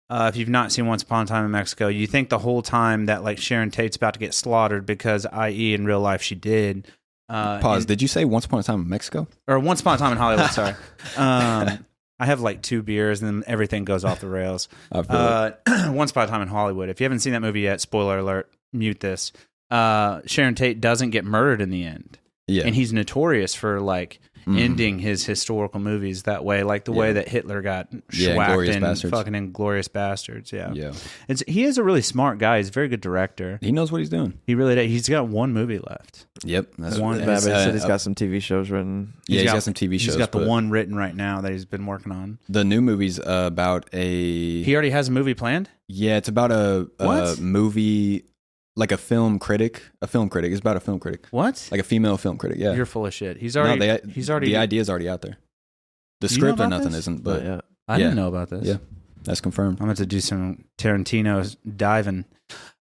if you've not seen Once Upon a Time in Mexico, you think the whole time that like Sharon Tate's about to get slaughtered because, i.e., in real life she did. Pause. Did you say Once Upon a Time in Mexico? Or Once Upon a Time in Hollywood, sorry. I have like 2 beers and then everything goes off the rails. Once Upon a Time in Hollywood. If you haven't seen that movie yet, spoiler alert, mute this. Sharon Tate doesn't get murdered in the end. Yeah. And he's notorious for like ending his historical movies that way, like the way that Hitler got schwacked in fucking Inglourious Bastards. Yeah. He is a really smart guy. He's a very good director. He knows what he's doing. He really does. He's got 1 movie left. Yep. That's one. He said he's got some TV shows written. Yeah, he's got some TV shows. He's got the one written right now that he's been working on. The new movie's about a... He already has a movie planned? Yeah, it's about a movie... Like a film critic. It's about a film critic. What? Like a female film critic. Yeah. You're full of shit. He's already. The idea's already out there. The script or nothing isn't, but I didn't know about this. Yeah, that's confirmed. I'm going to do some Tarantino diving.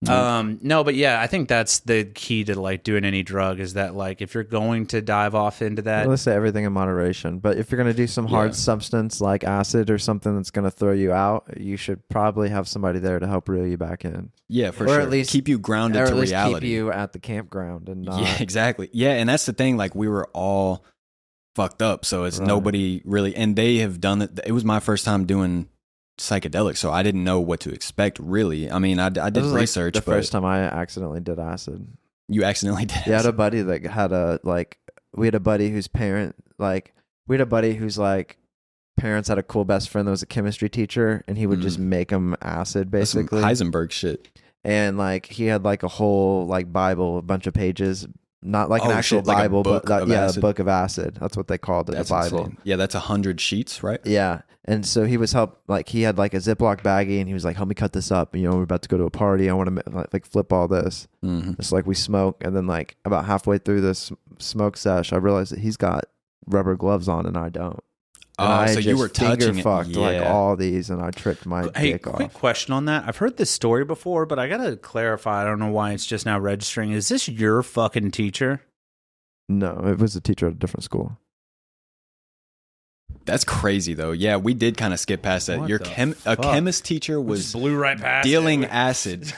No, but yeah, I think that's the key to like doing any drug is that like if you're going to dive off into that, well, let's say everything in moderation. But if you're going to do some hard substance like acid or something that's going to throw you out, you should probably have somebody there to help reel you back in. Yeah, for sure. Or at least keep you grounded or to at least reality. Keep you at the campground and not. Yeah, exactly. Yeah, and that's the thing. Like we were all fucked up, so it's nobody really. And they have done it. It was my first time doing psychedelics, so I didn't know what to expect. Really, I mean, I did research. Like the first time I accidentally did acid. You accidentally did. Yeah, I had a buddy that had we had a buddy whose parents had a cool best friend that was a chemistry teacher, and he would just make him acid basically. That's some Heisenberg shit. And like he had like a whole like Bible, a bunch of pages. Not like an actual Bible, but a book of acid. That's what they called it, the Bible. Insane. Yeah, that's 100 sheets, right? Yeah. And so he was he had like a Ziploc baggie and he was like, help me cut this up. You know, we're about to go to a party. I want to like flip all this. It's like we smoke. And then like about halfway through this smoke sesh, I realized that he's got rubber gloves on and I don't. And so you were touching fucked like all these, and I tripped my dick off. Quick question on that. I've heard this story before, but I gotta clarify. I don't know why it's just now registering. Is this your fucking teacher? No, it was a teacher at a different school. That's crazy, though. Yeah, we did kind of skip past that. A chemist teacher was blew right past dealing acid.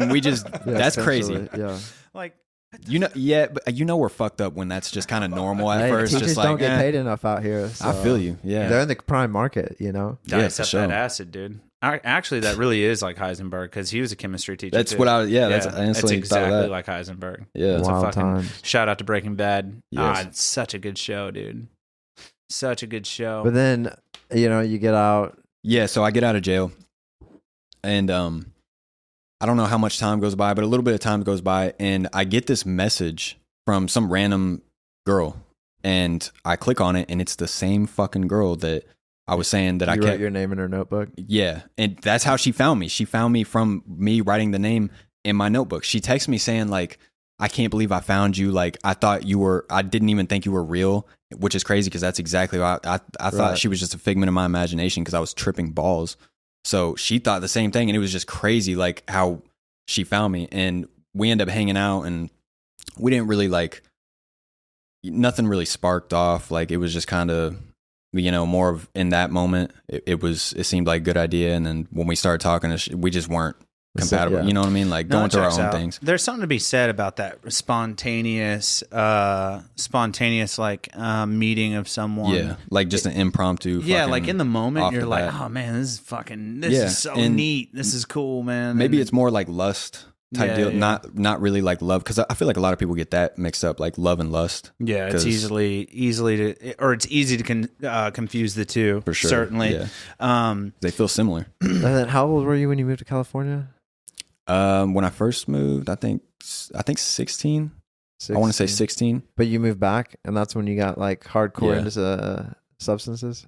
We just that's crazy. Yeah, like but we're fucked up when that's just kind of normal at first. Teachers Just like don't get paid enough out here. So I feel you. Yeah, they're in the prime market. You know. Dice for up sure. that acid, dude. Actually, that really is like Heisenberg because he was a chemistry teacher. That's too. what I. Yeah, That's I instantly thought of exactly that. like Heisenberg. Yeah, It's a Wild fucking times. shout out to Breaking Bad. Yes. It's such a good show, dude. Such a good show. But then you get out. Yeah, so I get out of jail, and I don't know how much time goes by, but a little bit of time goes by, and I get this message from some random girl, and I click on it, and it's the same fucking girl that I was saying that I You wrote kept. your name in her notebook. Yeah, and that's how she found me. She found me from me writing the name in my notebook. She texted me saying like, I can't believe I found you. Like, I didn't even think you were real, which is crazy because that's exactly what I thought. Right. She was just a figment of my imagination because I was tripping balls. So she thought the same thing, and it was just crazy like how she found me. And we ended up hanging out, and we didn't really nothing really sparked off. Like, it was just kind of, more of in that moment, it seemed like a good idea. And then when we started talking, we just weren't compatible. Yeah. You know what I mean? Like, No, going it through our checks own out. things. There's something to be said about that spontaneous like meeting of someone. Yeah, like just an impromptu. Yeah, fucking like in the moment, off you're the like, bat. oh man, this Yeah, is so and neat. This is cool, man. Maybe And- it's more like lust type Yeah, deal, yeah. not really like love, because I feel like a lot of people get that mixed up, like love and lust. yeah, it's 'cause- it's easy to confuse the two. For sure, certainly. yeah. They feel similar. And then how old were you when you moved to California? When I first moved, I think 16. I want to say 16. But you moved back, and that's when you got like hardcore Yeah. into substances.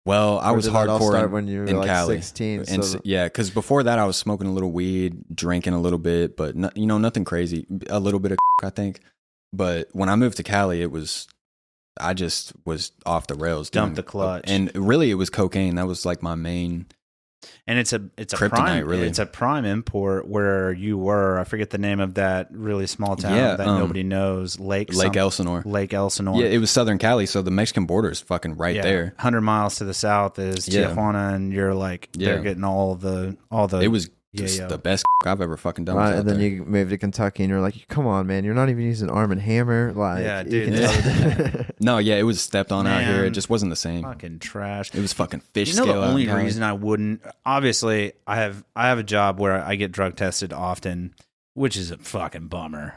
Well, I Or was did that all hardcore start in, when you were in like Cali. 16. And So yeah, because before that, I was smoking a little weed, drinking a little bit, but nothing crazy. A little bit of I think. But when I moved to Cali, I just was off the rails. Dump doing- the clutch. and really, it was cocaine. That was like my main. And it's a Kryptonite, prime really. It's a prime import where you were. I forget the name of that really small town Yeah, that nobody knows. Lake Elsinore. Lake Elsinore. Yeah, it was Southern Cali, so the Mexican border is fucking right there. 100 miles to the south is Yeah. Tijuana, and you're like they're Yeah. getting all the. It was Yeah, just yeah. the best I've ever fucking done. was right, out and then there. you moved to Kentucky, and you're like, "Come on, man! You're not even using Arm and Hammer." Like, Yeah, you dude, can yeah. tell No, yeah, it was stepped on out here. Man. It just wasn't the same. fucking trash. It was fucking fish You know scale. the out only in Cali. reason I wouldn't. Obviously, I have a job where I get drug tested often, which is a fucking bummer.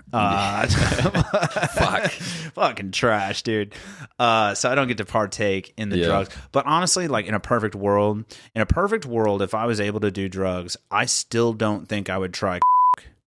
Fucking trash, dude. So I don't get to partake in the Yeah. drugs. But honestly, like in a perfect world, if I was able to do drugs, I still don't think I would try.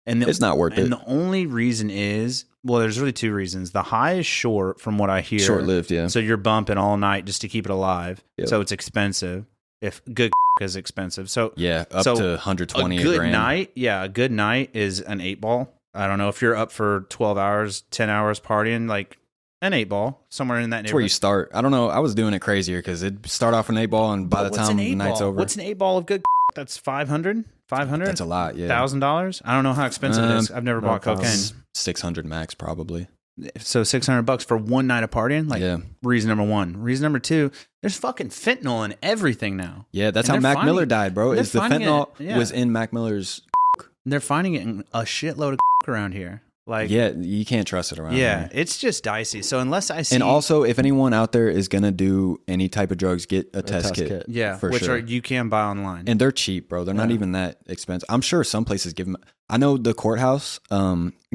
And It's not worth it. And the only reason is, well, there's really two reasons. The high is short, from what I hear. Short-lived, yeah. So you're bumping all night just to keep it alive. Yep. So it's expensive. If good is expensive. So Yeah, up So, to 120 a good grand. night, a good night is an 8-ball. I don't know if you're up for 12 hours, 10 hours partying, like an 8-ball, somewhere in that That's where you neighborhood. start. I don't know. I was doing it crazier because it'd start off an 8-ball, and by the What's time an the night's 8-ball? over, What's an 8-ball of good? That's 500, 500. that's a lot. Yeah, $1,000. I don't know how expensive it is. I've never bought cocaine. 600 max probably. So $600 for one night of partying. Like, Yeah. reason number one. Reason number two. There's fucking fentanyl in everything now. Yeah, that's And how they're Mac finding- Miller died, bro. they're Is the finding fentanyl it, yeah. was in Mac Miller's. They're finding it in a shitload of around here. Like, Yeah, you can't trust it around. yeah, here. it's just dicey. So unless I see, And also, if anyone out there is gonna do any type of drugs, get a test test kit. kit. yeah, for which sure. are you can buy online. And they're cheap, bro. They're not Yeah. even that expensive. I'm sure some places give them. I know the courthouse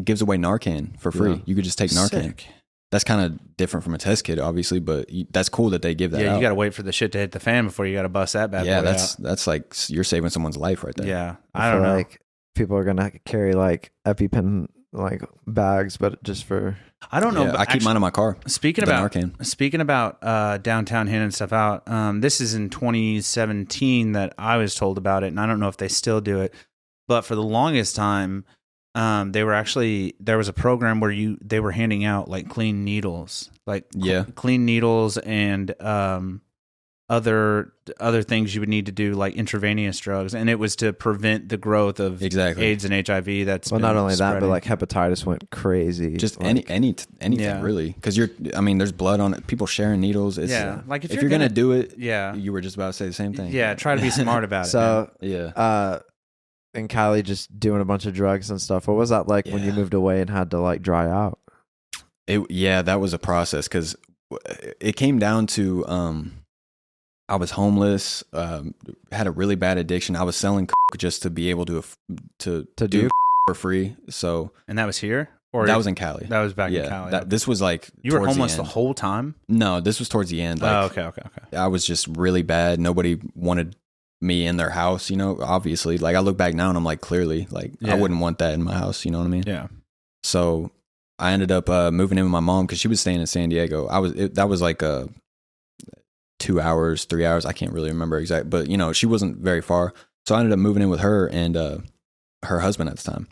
gives away Narcan for free. Yeah. You could just take Narcan. Sick. That's kind of different from a test kit, obviously, but that's cool that they give that Yeah, out. you got to wait for the shit to hit the fan before you got to bust that bad Yeah, boy that's like you're saving someone's life right out. there. Yeah, I I don't feel know. like people are gonna carry like EpiPen like bags, but just for I don't know. Yeah, but I keep actually, mine in my car. Speaking the about Narcan. downtown handing stuff out, this is in 2017 that I was told about it, and I don't know if they still do it. But for the longest time, there was a program where they were handing out like clean needles, like clean needles and other things you would need to do, like intravenous drugs, and it was to prevent the growth of Exactly. AIDS and HIV. That's well, been not only that, but spreading. like hepatitis went crazy. Just like, anything Yeah. really, because there's blood on it. People sharing needles. It's, Yeah, like if if you're you're gonna gonna- do it, yeah, you were just about to say the same thing. yeah. Try to be smart about it. so. yeah. in Cali just doing a bunch of drugs and stuff. What was that like when you moved away and had to like dry out? That was a process because it came down to I was homeless, had a really bad addiction. I was selling just to be able to do for free. So, and that was here, or that was in Cali. That was back in Cali. This was like you were homeless the whole time. No, this was towards the end. Like, okay. I was just really bad. Nobody wanted me in their house. You know, obviously. Like I look back now and I'm like, clearly, like I wouldn't want that in my house. You know what I mean? Yeah. So I ended up moving in with my mom because she was staying in San Diego. That was like 2 hours, 3 hours. I can't really remember exact, but you know, she wasn't very far. So I ended up moving in with her and her husband at the time.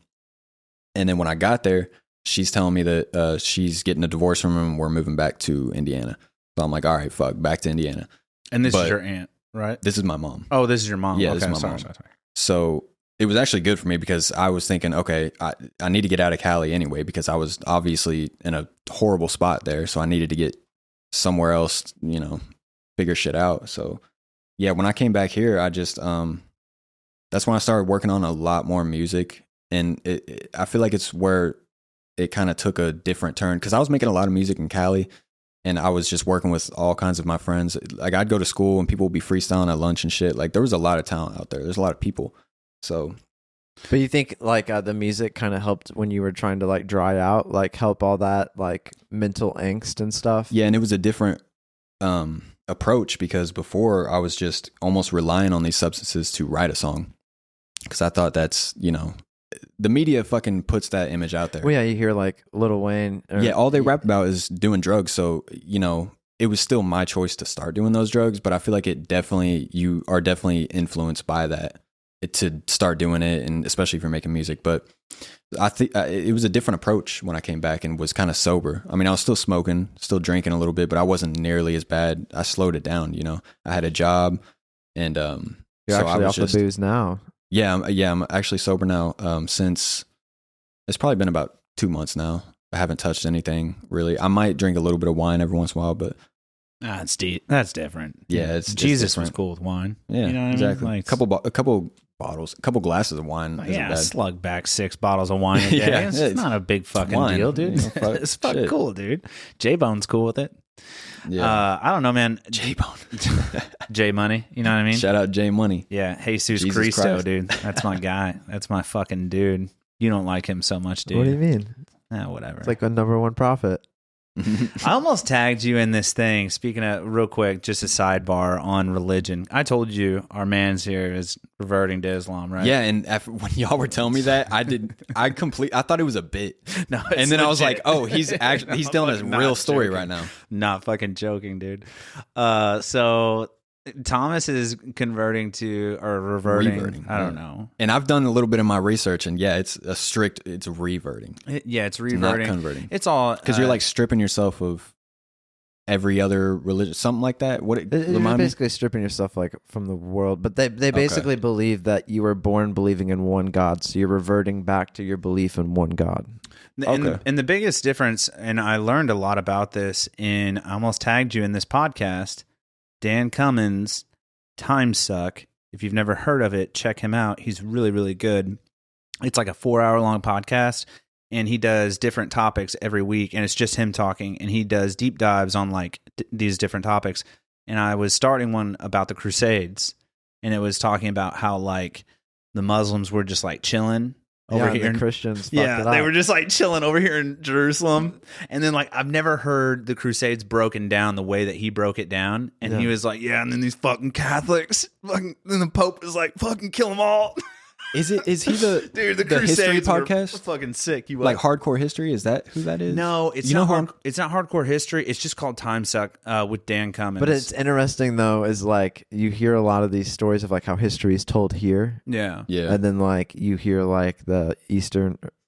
And then when I got there, she's telling me that she's getting a divorce from him and we're moving back to Indiana. So I'm like, all right, fuck, back to Indiana. And this is your aunt, right? This is my mom. Oh, this is your mom. Yeah, okay, this is my mom. Sorry. So it was actually good for me because I was thinking, okay, I need to get out of Cali anyway because I was obviously in a horrible spot there. So I needed to get somewhere else, you know, figure shit out. So yeah, when I came back here, I just, that's when I started working on a lot more music. And I feel like it's where it kind of took a different turn because I was making a lot of music in Cali and I was just working with all kinds of my friends. Like I'd go to school and people would be freestyling at lunch and shit. Like there was a lot of talent out there. There's a lot of people. So, but you think like the music kind of helped when you were trying to like dry out, like help all that like mental angst and stuff? Yeah, and it was a different approach because before I was just almost relying on these substances to write a song because I thought that's, you know, the media fucking puts that image out there. Well, yeah, you hear like Lil Wayne. All they rap about is doing drugs. So, you know, it was still my choice to start doing those drugs, but I feel like you are definitely influenced by that to start doing it, and especially if you're making music. But I think it was a different approach when I came back and was kind of sober. I mean, I was still smoking, still drinking a little bit, but I wasn't nearly as bad. I slowed it down, you know. I had a job, and you're so actually I was off the booze now. Yeah, I'm actually sober now. Since it's probably been about 2 months now. I haven't touched anything really. I might drink a little bit of wine every once in a while, but that's deep. That's different. Yeah, Jesus was cool with wine. Yeah, you know what exactly. I mean? Like, a couple bottles, a couple glasses of wine. Yeah, bad. slug back 6 bottles of wine a day. Yeah, it's not a big fucking wine. deal, dude. It's fucking cool, dude. J-Bone's cool with it. Yeah. I don't know, man. J-Bone. J Money, you know what I mean? Shout out J Money. Yeah, Jesus Christ. Cristo, dude. That's my guy. That's my fucking dude. You don't like him so much, dude. What do you mean? Whatever. It's like the #1 prophet. I almost tagged you in this thing. Speaking of, real quick, just a sidebar on religion. I told you our man's here is reverting to Islam, right? Yeah, and when y'all were telling me that, I thought it was a bit. No, and then legit. I was like, oh, he's telling his real story right now. Not fucking joking, dude. So Thomas is converting to or reverting. I don't know. And I've done a little bit of my research, and yeah, it's reverting. It's reverting. Not converting. It's all because you're like stripping yourself of every other religion, something like that. You're basically stripping yourself like from the world, but they basically believe that you were born believing in one God, so you're reverting back to your belief in one God. And the biggest difference, and I learned a lot about this I almost tagged you in this podcast, Dan Cummins, Time Suck. If you've never heard of it, check him out. He's really, really good. It's like a 4-hour long podcast, and he does different topics every week, and it's just him talking, and he does deep dives on like these different topics. And I was starting one about the Crusades, and it was talking about how like the Muslims were just like chilling over here. The Christians fucked it they up. were just like chilling over here in Jerusalem. And then like I've never heard the Crusades broken down the way that he broke it down. And he was like, yeah, and then these fucking Catholics, then the Pope was like, fucking kill them all. Is he the dude? The history Crusades podcast? Were fucking sick. You like hardcore history? Is that who that is? No, it's it's not hardcore history. It's just called Time Suck with Dan Cummins. But it's interesting though, is like you hear a lot of these stories of like how history is told here. Yeah. And then like you hear like the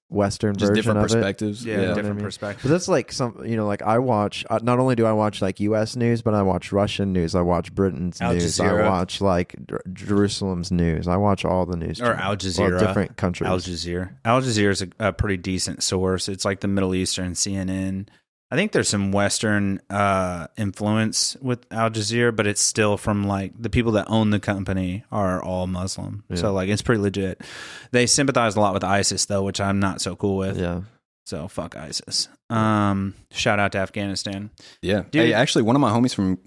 Western just version different of perspectives. it. Yeah, different what I mean? perspectives. But that's like some, like I watch, not only do I watch like U.S. news, but I watch Russian news. I watch Britain's Al news. Jazeera. I watch like Jerusalem's news. I watch all the news. Or channels. Al Jazeera. Well, different countries. Al Jazeera. Al Jazeera is a pretty decent source. It's like the Middle Eastern CNN. I think there's some Western influence with Al Jazeera, but it's still from like the people that own the company are all Muslim. Yeah. So like it's pretty legit. They sympathize a lot with ISIS though, which I'm not so cool with. Yeah. So fuck ISIS. Shout out to Afghanistan. Yeah. Dude. Hey, actually, one of my homies from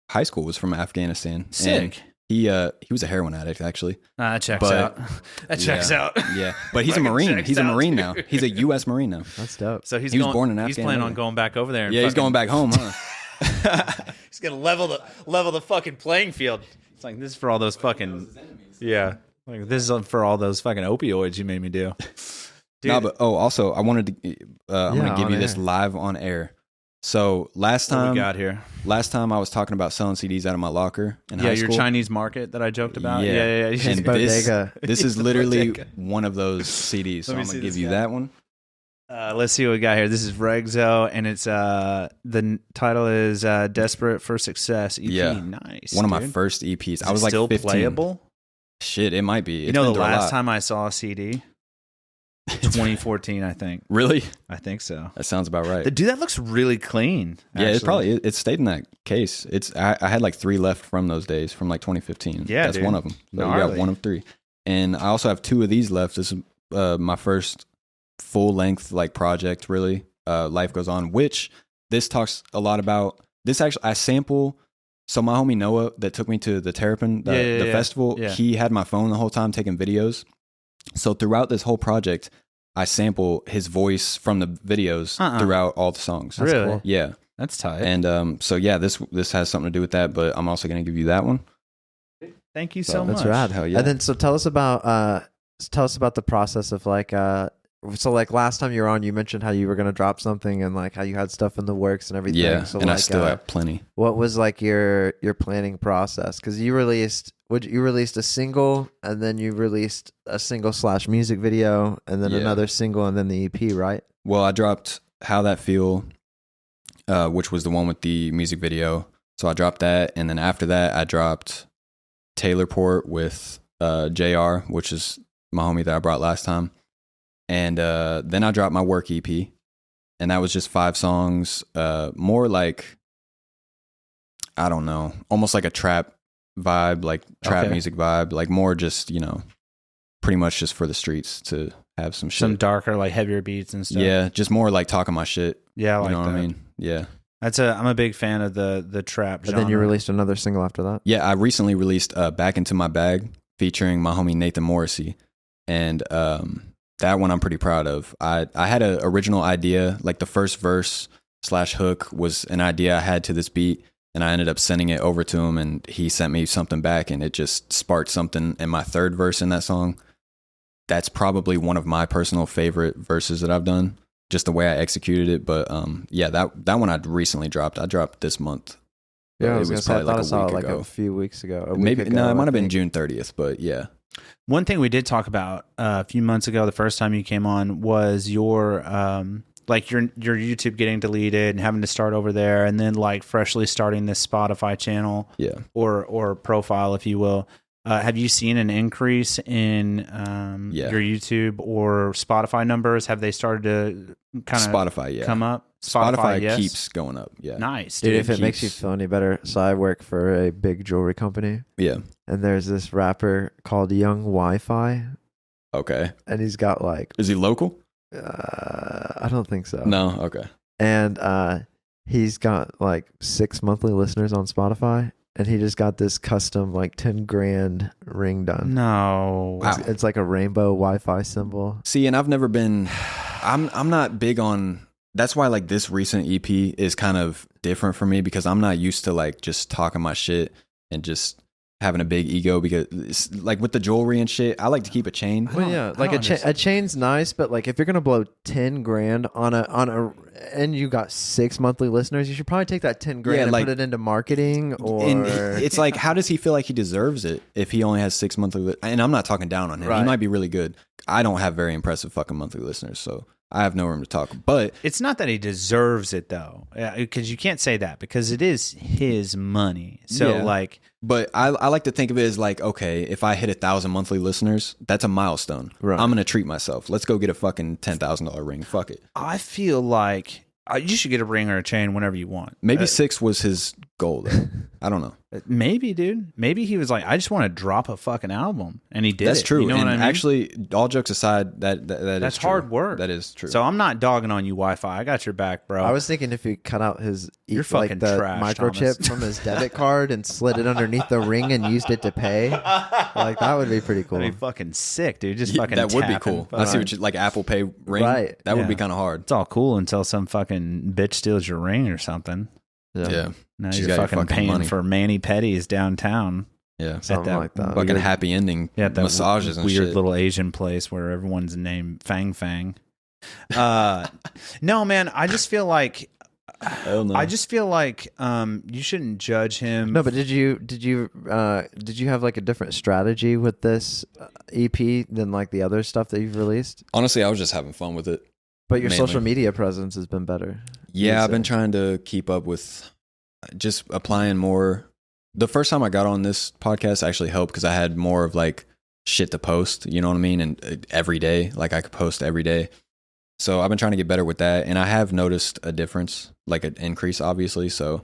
high school was from Afghanistan. Sick. He was a heroin addict, actually. That checks out. That checks out. Yeah, but he's a Marine. He's a Marine now. He's a U.S. Marine now. That's dope. So he was born in Afghanistan. He's planning on going back over there. And he's going back home, huh? He's gonna level the fucking playing field. It's like this is for all those fucking like this is for all those fucking opioids you made me do. Dude. No, but also I wanted to. I'm gonna give you this live on air. So last time I was talking about selling CDs out of my locker in high school. Your Chinese market that I joked about. Yeah. And this is literally one of those CDs. So I'm gonna give you that one. Let's see what we got here. This is REGZZO, and it's the title is "Desperate for Success" EP. Yeah, nice. One of my first EPs. I was like still 15. Playable. Shit, it might be. You know, the last time I saw a CD. 2014, I think. Really? I think so. That sounds about right. Dude, that looks really clean. Yeah, it stayed in that case. I had like 3 left from those days, from like 2015. Yeah, that's one of them. So you got 1 of 3, and I also have 2 of these left. This is my first full length like project. Really, Life Goes On, which this talks a lot about. This actually I sample. So my homie Noah that took me to the Terrapin, the festival, he had my phone the whole time taking videos. So throughout this whole project, I sample his voice from the videos throughout all the songs. That's really cool. Yeah, that's tight. And so yeah, this has something to do with that. But I'm also going to give you that one. Thank you so much. That's rad. Hell yeah. And then so tell us about the process of like so like last time you were on, you mentioned how you were going to drop something and like how you had stuff in the works and everything. Yeah, so and like, I still have plenty. What was like your planning process? Because you released a single and then you released a single / music video and then another single and then the EP, right? Well, I dropped How That Feel, which was the one with the music video. So I dropped that, and then after that, I dropped Taylorport with JR, which is my homie that I brought last time. And then I dropped my work EP, and that was just 5 songs, more like, I don't know, almost like a trap vibe, like trap music vibe, like more just, pretty much just for the streets to have some shit. Some darker, like heavier beats and stuff. Yeah, just more like talking my shit. Yeah, I like you know that. what I mean? Yeah. I'm a big fan of the trap genre. And then you released another single after that? Yeah, I recently released Back Into My Bag featuring my homie Nathan Morrissey. And that one I'm pretty proud of. I had an original idea, like the first verse / hook was an idea I had to this beat, and I ended up sending it over to him, and he sent me something back, and it just sparked something in my third verse in that song. That's probably one of my personal favorite verses that I've done, just the way I executed it. But yeah, that one I recently dropped. I dropped this month. Yeah, it was probably like a week ago. A few weeks ago. Maybe it might have been June 30th, but yeah. One thing we did talk about a few months ago, the first time you came on, was your like your YouTube getting deleted and having to start over there, and then like freshly starting this Spotify channel, or profile, if you will. Have you seen an increase in your YouTube or Spotify numbers? Have they started to kind of Spotify come up? Spotify yes. keeps going up. Yeah, nice, dude. If it makes you feel any better, so I work for a big jewelry company. Yeah, and there's this rapper called Young Wi-Fi. Okay, and he's got like. Is he local? I don't think so. No. Okay. And he's got like 6 monthly listeners on Spotify. And he just got this custom like 10 grand ring done. No. Wow. It's like a rainbow Wi-Fi symbol. See, and I've never been, I'm not big on, that's why like this recent EP is kind of different for me, because I'm not used to like just talking my shit and just having a big ego, because it's, like with the jewelry and shit, I like to keep a chain. Well, yeah, like a chain's nice, but like if you're gonna blow 10 grand on a and you got 6 monthly listeners, you should probably take that 10 grand and put it into marketing. Or it's like, how does he feel like he deserves it if he only has 6 monthly? And I'm not talking down on him. Right. He might be really good. I don't have very impressive fucking monthly listeners, so I have no room to talk. But it's not that he deserves it though, because you can't say that, because it is his money. So like. But I like to think of it as like, okay, if I hit 1,000 monthly listeners, that's a milestone. Right. I'm going to treat myself. Let's go get a fucking $10,000 ring. Fuck it. I feel like You should get a ring or a chain whenever you want. Maybe 6 was his goal, though. I don't know. Maybe, dude. Maybe he was like, I just want to drop a fucking album, and he did. That's true. You know what I mean? Actually, all jokes aside, that's true. Hard work. That is true. So I'm not dogging on you, Wi-Fi. I got your back, bro. I was thinking if you cut out his You're fucking the trash, microchip Thomas. from his debit card and slid it underneath the ring and used it to pay, like that would be pretty cool. That'd be fucking sick, dude. Just fucking that would be tapping. cool. I see what you like. Apple Pay ring. Right. That would Yeah. be kind of hard. It's all cool until some fucking bitch steals your ring or something. Yeah. Now She's you're got your fucking fucking paying money. for mani-pedis downtown. Yeah. Something like that. Fucking happy ending Yeah, that massages and weird shit. little Asian place where everyone's named Fang Fang. No, man, I just feel like Hell no. you shouldn't judge him. No, but did you have like a different strategy with this EP than like the other stuff that you've released? Honestly, I was just having fun with it. But your Mainly. social media presence has been better. Yeah, I've been say. trying to keep up with just applying more. The first time I got on this podcast actually helped because I had more of like shit to post, you know what I mean? And every day, like I could post every day. So I've been trying to get better with that. And I have noticed a difference, like an increase, obviously. So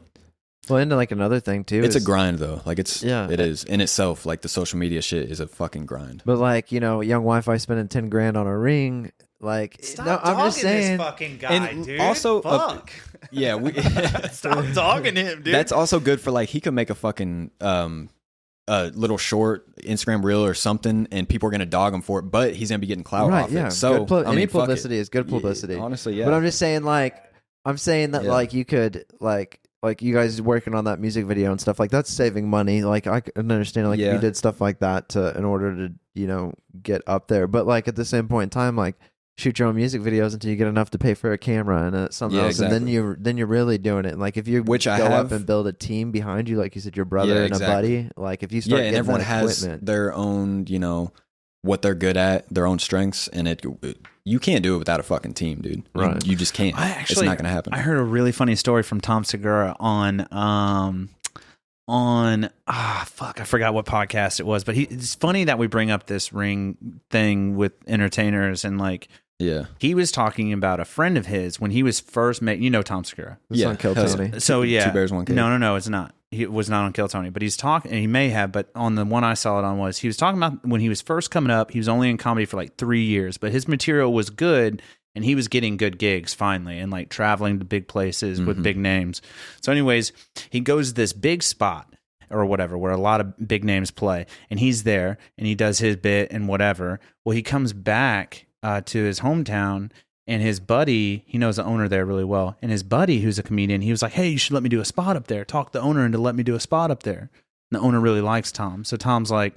Well, and like another thing too. it's is, a grind though. Like it Yeah. is in itself. Like the social media shit is a fucking grind. But like, you know, young Wi-Fi spending 10 grand on a ring. Like, Stop no, I'm just dogging saying. this fucking guy, And dude. also, fuck. Yeah, we. Stop dogging him, dude. That's also good for like he could make a fucking little short Instagram reel or something, and people are gonna dog him for it. But he's gonna be getting clout Right, off yeah. it. So Good any fuck it. publicity is good publicity. Yeah, honestly, yeah. But I'm just saying, like, I'm saying that, Yeah. like, you could, like you guys working on that music video and stuff, like, that's saving money. Like, I can understand, like, if Yeah. you did stuff like that in order to, you know, get up there. But, like, at the same point in time, like, shoot your own music videos until you get enough to pay for a camera and something Yeah, else, and exactly. then you're really doing it. And, like, if you Which I go have. up and build a team behind you, like you said, your brother Yeah, and exactly. a buddy, like, if you start Yeah, and getting everyone that has equipment, their own, you know, what they're good at, their own strengths, and you can't do it without a fucking team, dude. Right. You just can't. It's not gonna happen. I heard a really funny story from Tom Segura on fuck, I forgot what podcast it was, but it's funny that we bring up this ring thing with entertainers, and like Yeah. he was talking about a friend of his when he was first met. You know Tom Segura. it's Yeah, on Kill hell Tony. So yeah, Two Bears, One Cave. No, it's not. He was not on Kill Tony, but he's talking, and he may have, but on the one I saw it on he was talking about when he was first coming up. He was only in comedy for like 3 years, but his material was good, and he was getting good gigs finally, and like traveling to big places with big names. So, anyways, he goes to this big spot or whatever where a lot of big names play, and he's there, and he does his bit and whatever. Well, he comes back to his hometown. And his buddy, he knows the owner there really well. And his buddy, who's a comedian, he was like, hey, you should let me do a spot up there. Talk the owner into let me do a spot up there. And the owner really likes Tom. So Tom's like,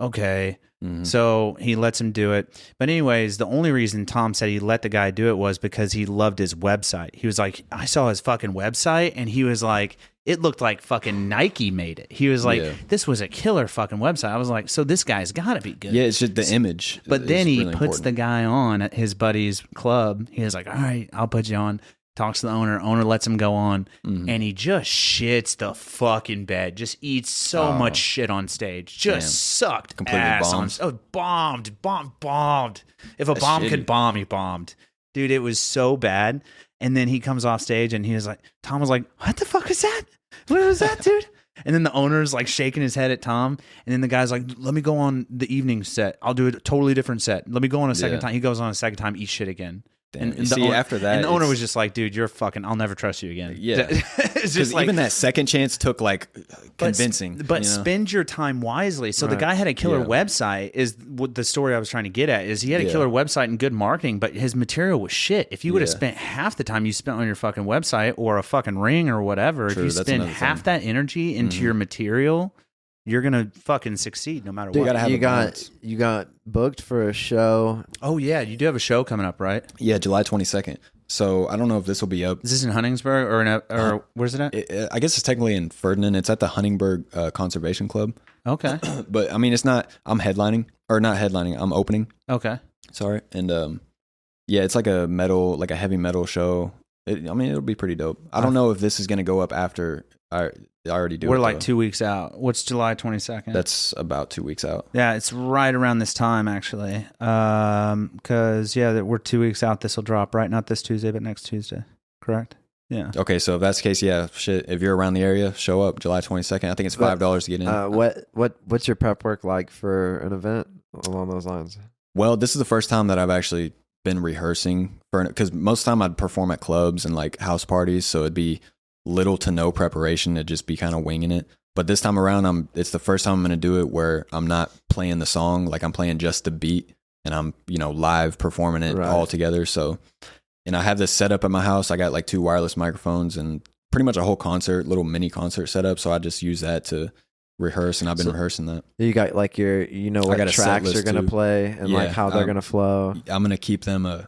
okay. So he lets him do it. But anyways, the only reason Tom said he let the guy do it was because he loved his website. He was like, I saw his fucking website, and he was like, it looked like fucking Nike made it. He was like, Yeah. this was a killer fucking website. I was like, so this guy's got to be good. Yeah, it's just the image. But then is he really puts the important. guy on at his buddy's club. He was like, all right, I'll put you on. Talks to the owner. Owner lets him go on. And he just shits the fucking bed. Just eats so much shit on stage. Just Damn. sucked Completely ass bombed. on. Oh, bombed. If a That's bomb shitty. could bomb, he bombed. Dude, it was so bad. And then he comes off stage and he was like, Tom was like, what the fuck was that? What was that, dude? And then the owner's like shaking his head at Tom. And then the guy's like, let me go on the evening set. I'll do a totally different set. Let me go on a second Yeah. time. He goes on a second time, eats shit again. Damn. And You the see, after that, and the owner it's- was just like, dude, you're fucking, I'll never trust you again. Yeah. It's Because just like, even that second chance took like convincing. but you know? spend your time wisely. So the Right. guy had a killer Yeah. website. Is what the story I was trying to get at is he had a Yeah. killer website and good marketing, but his material was shit. If you would have Yeah. spent half the time you spent on your fucking website or a fucking ring or whatever, True, if you that's spend another half thing. that energy into your material, you're gonna fucking succeed no matter Dude, what. gotta have you a balance. got booked for a show. Oh yeah, you do have a show coming up, right? Yeah, July 22nd. So I don't know if this will be up. Is this in Huntingsburg or where's it at? I guess it's technically in Ferdinand. It's at the Huntingburg Conservation Club. Okay, But I mean, it's not. I'm headlining or not headlining. I'm opening. okay. Sorry, and yeah, it's like a heavy metal show. I mean, it'll be pretty dope. I don't know if this is gonna go up after I already do. We're it, like though. 2 weeks out. What's July 22nd? That's about 2 weeks out. Yeah, it's right around this time actually. Because we're 2 weeks out. This will drop right, not this Tuesday, but next Tuesday. Correct? Yeah. Okay, so if that's the case, yeah, shit. If you're around the area, show up July 22nd. I think it's $5 to get in. What's your prep work like for an event along those lines? Well, this is the first time that I've actually been rehearsing because most of the time I'd perform at clubs and like house parties, so it'd be little to no preparation. It'd just be kind of winging it. But this time around, it's the first time I'm going to do it where I'm not playing the song, like I'm playing just the beat, and I'm live performing it all together. So. And I have this set up at my house. I got like 2 wireless microphones and pretty much a whole little mini concert set up. So I just use that to rehearse, and I've been rehearsing that. You got like what tracks you're going to play and like how they're going to flow. I'm going to keep them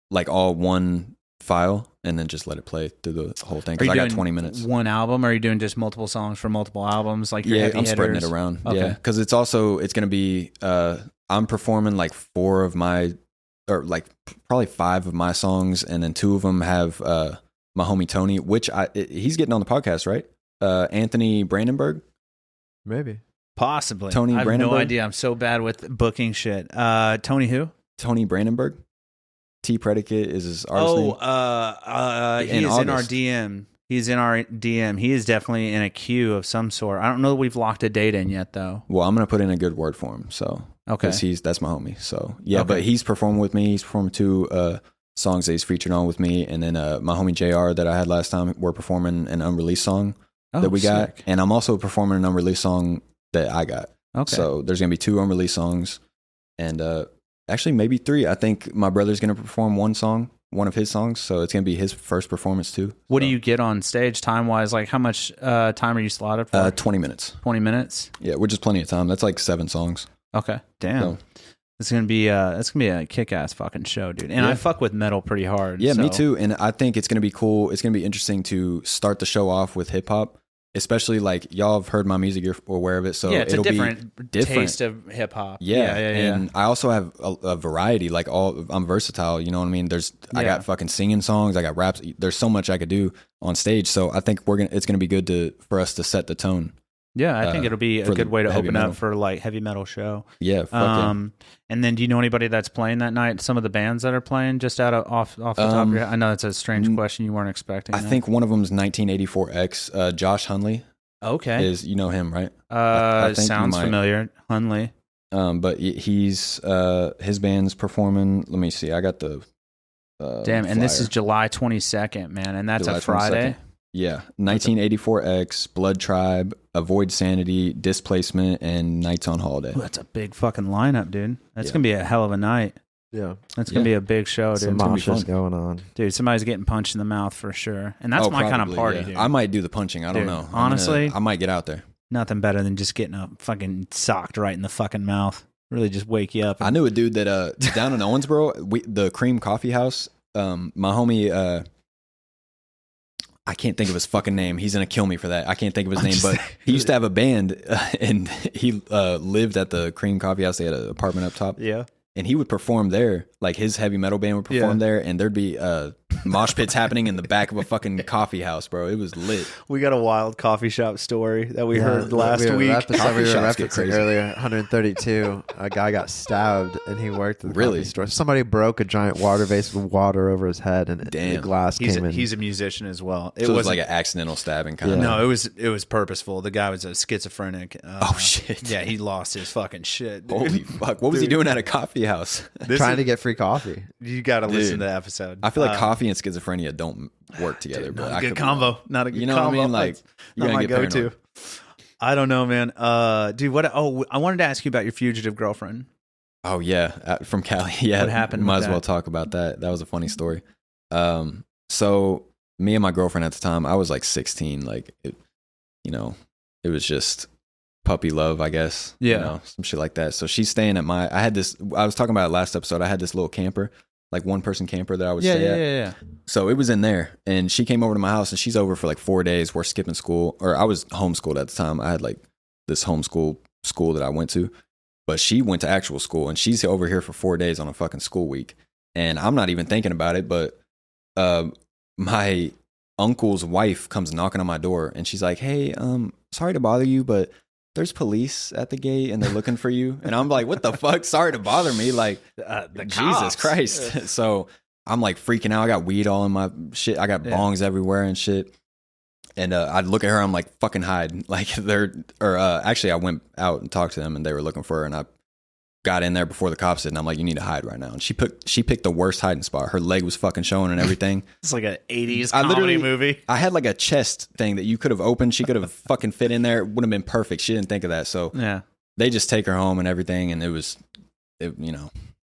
like all one file and then just let it play through the whole thing because I got 20 minutes. One album, or are you doing just multiple songs for multiple albums? Like your heavy I'm hitters? spreading it around. Okay. Yeah, because it's going to be, I'm performing like 4 of my, or like probably 5 of my songs, and then 2 of them have my homie Tony, which he's getting on the podcast, right? Anthony Brandenburg, maybe, possibly. Tony I have Brandenburg? no idea. I'm so bad with booking shit. Tony who? Tony Brandenburg. T Predicate is his artist name. He is in our DM. He's in our DM. He is definitely in a queue of some sort. I don't know that we've locked a date in yet, though. Well, I'm gonna put in a good word for him. So okay, that's my homie. So yeah, but he's performing with me. He's performed 2 songs that he's featured on with me, and then my homie JR that I had last time. We're performing an unreleased song that we got, and I'm also performing an unreleased song that I got. Okay, so there's gonna be 2 unreleased songs, and actually maybe 3. I think my brother's gonna perform one of his songs, so it's gonna be his first performance too. What do you get on stage time wise? Like how much time are you slotted for? 20 minutes. 20 minutes. Yeah, which is plenty of time. That's like 7 songs. Okay, damn. So, it's gonna be a kick-ass fucking show, dude. And I fuck with metal pretty hard. Yeah, me too. And I think it's gonna be cool. It's gonna be interesting to start the show off with hip hop, especially like y'all have heard my music, you're aware of it. So it's it'll a different taste of hip hop. Yeah. And I also have a variety. Like I'm versatile. You know what I mean? I got fucking singing songs. I got raps. There's so much I could do on stage. So I think it's gonna be good for us to set the tone. Yeah, I think it'll be a good way to open up for like heavy metal show. Yeah. And then do you know anybody that's playing that night? Some of the bands that are playing just off the top of your head? I know it's a strange question you weren't expecting. I think one of them is 1984X, Josh Hunley. Okay. You know him, right? I think sounds familiar. Hunley. But he's his band's performing. Let me see. I got the damn, and this is July 22nd, man, and that's July a Friday. 22nd. Yeah, 1984X, Blood Tribe, Avoid Sanity, Displacement, and Nights on Holiday. Ooh, that's a big fucking lineup, dude. That's gonna be a hell of a night. Yeah, that's gonna be a big show, dude. Some moshes going on, dude. Somebody's getting punched in the mouth for sure, and that's my kind of party, dude. I might do the punching. I don't know. Honestly, I might get out there. Nothing better than just getting a fucking socked right in the fucking mouth. Really, just wake you up. I knew a dude that down in Owensboro, the Cream Coffee House. My homie. I can't think of his fucking name. He's going to kill me for that. I can't think of his name, but he used to have a band and he lived at the Cream Coffee House. They had an apartment up top. Yeah. And he would perform there. Like his heavy metal band would perform there, and there'd be mosh pits happening in the back of a fucking coffee house, bro. It was lit. We got a wild coffee shop story that we heard last week. Episode we were referencing earlier, 132. A guy got stabbed, and he worked at the coffee store. Somebody broke a giant water vase with water over his head, and the glass came in. He's a musician as well. It was like an accidental stabbing kind of. No, it was purposeful. The guy was a schizophrenic. Oh shit! Yeah, he lost his fucking shit. Dude. Holy fuck! What was he doing at a coffee house? Trying to get free coffee. You got to listen to the episode. I feel like coffee and schizophrenia don't work together. Dude, not a good combo. Not a good combo. What I mean? Like, not my go-to. I don't know, man. Dude, what? Oh, I wanted to ask you about your fugitive girlfriend. Oh yeah, from Cali. Yeah, what happened? Might as well talk about that. That was a funny story. So me and my girlfriend at the time, I was like 16. Like, it was just puppy love, I guess. Yeah. Some shit like that. So she's staying at I was talking about it last episode. I had this little camper, like 1-person camper that I would stay at. Yeah. So it was in there, and she came over to my house, and she's over for like 4 days. We're skipping school, or I was homeschooled at the time. I had like this homeschool school that I went to, but she went to actual school, and she's over here for 4 days on a fucking school week. And I'm not even thinking about it, but my uncle's wife comes knocking on my door, and she's like, "Hey, sorry to bother you, but there's police at the gate and they're looking for you." And I'm like, "What the fuck? Sorry to bother me." Like, the Jesus cops. Christ. So I'm like freaking out. I got weed all in my shit. I got bongs everywhere and shit. And I'd look at her. I'm like, "Fucking hide!" Like actually, I went out and talked to them, and they were looking for her. And I got in there before the cops did, and I'm like, "You need to hide right now." And she picked the worst hiding spot. Her leg was fucking showing and everything. It's like an 80s comedy movie. I had like a chest thing that you could have opened. She could have fucking fit in there. It would have been perfect. She didn't think of that. So they just take her home and everything. And it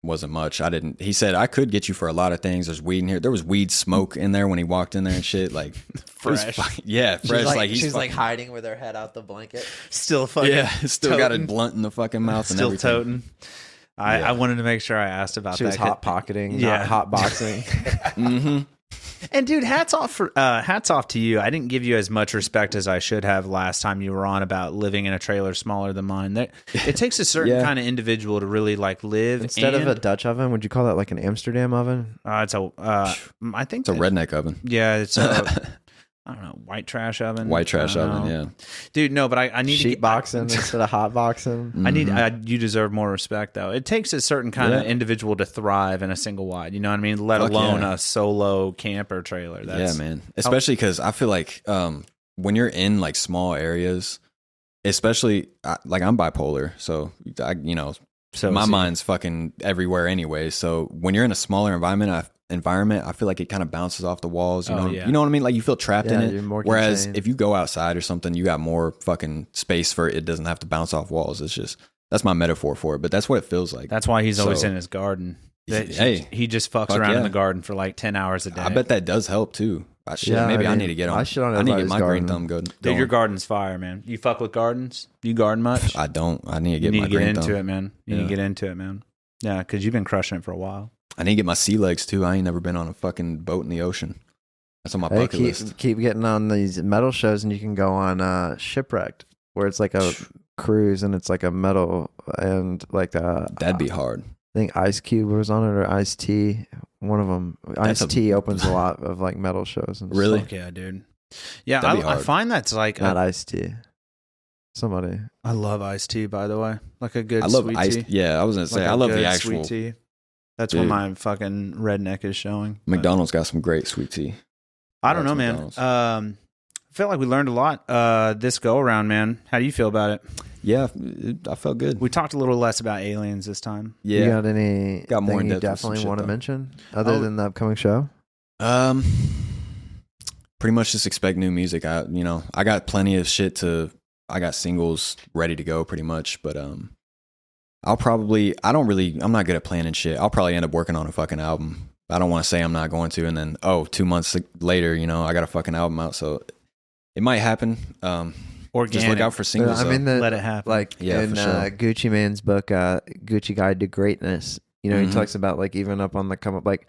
wasn't much. He said, "I could get you for a lot of things. There's weed in here." There was weed smoke in there when he walked in there and shit. Like, fresh. Fresh. She's like hiding with her head out the blanket. Still fucking still got a blunt in the fucking mouth and still everything. toting. I wanted to make sure I asked about She that. was hot pocketing, not hot boxing. Mm-hmm. And dude, hats off to you. I didn't give you as much respect as I should have last time you were on about living in a trailer smaller than mine. It takes a certain kind of individual to really like live. Instead of a Dutch oven, would you call that like an Amsterdam oven? I think It's a redneck oven. Yeah, it's a I don't know, white trash oven. White trash oven, yeah. Dude, no, but I need sheet boxing instead of hot boxing. You deserve more respect though. It takes a certain kind of individual to thrive in a single wide. You know what I mean? Let alone a solo camper trailer. Yeah, man. Especially because I feel like when you're in like small areas, especially like I'm bipolar, so my mind's fucking everywhere anyway. So when you're in a smaller environment, I feel like it kind of bounces off the walls. You know what I mean? Like you feel trapped in it. You're more Whereas contained. if you go outside or something, you got more fucking space for it. It doesn't have to bounce off walls. It's just that's my metaphor for it. But that's what it feels like. That's why he's always in his garden. He just fucks around in the garden for like 10 hours a day. I bet that does help too. I need to get on. I need to get my green thumb good. Dude, your garden's fire, man. You fuck with gardens? You garden much? I don't. I need to get my green thumb. You need to get into it, man. You need to get into it, man. Yeah, because you've been crushing it for a while. I need to get my sea legs too. I ain't never been on a fucking boat in the ocean. That's on my bucket list. Keep getting on these metal shows, and you can go on Shipwrecked, where it's like a cruise, and it's like a metal and like that'd be hard. I think Ice Cube was on it or Ice T. One of them. Ice T opens a lot of like metal shows. And really? stuff. Yeah, dude. Yeah, I find that's like not Ice T. Somebody. I love Ice Tea, by the way. Like a good I love sweet ice. tea. Yeah, I was gonna say I love the actual sweet tea. That's what my fucking redneck is showing. McDonald's got some great sweet tea. I don't know, man. I feel like we learned a lot this go around, man. How do you feel about it? Yeah, I felt good. We talked a little less about aliens this time. Yeah. You got any? Got more in you depth definitely want to mention other than the upcoming show? Pretty much just expect new music. I got plenty of shit I got singles ready to go pretty much, but I'm not good at planning shit. I'll probably end up working on a fucking album. I don't want to say I'm not going to, and then 2 months later, I got a fucking album out, so it might happen. Organic. Just look out for singles. Let it happen. Like in Gucci Mane's book, Gucci Guide to Greatness. He talks about like even up on the come up, like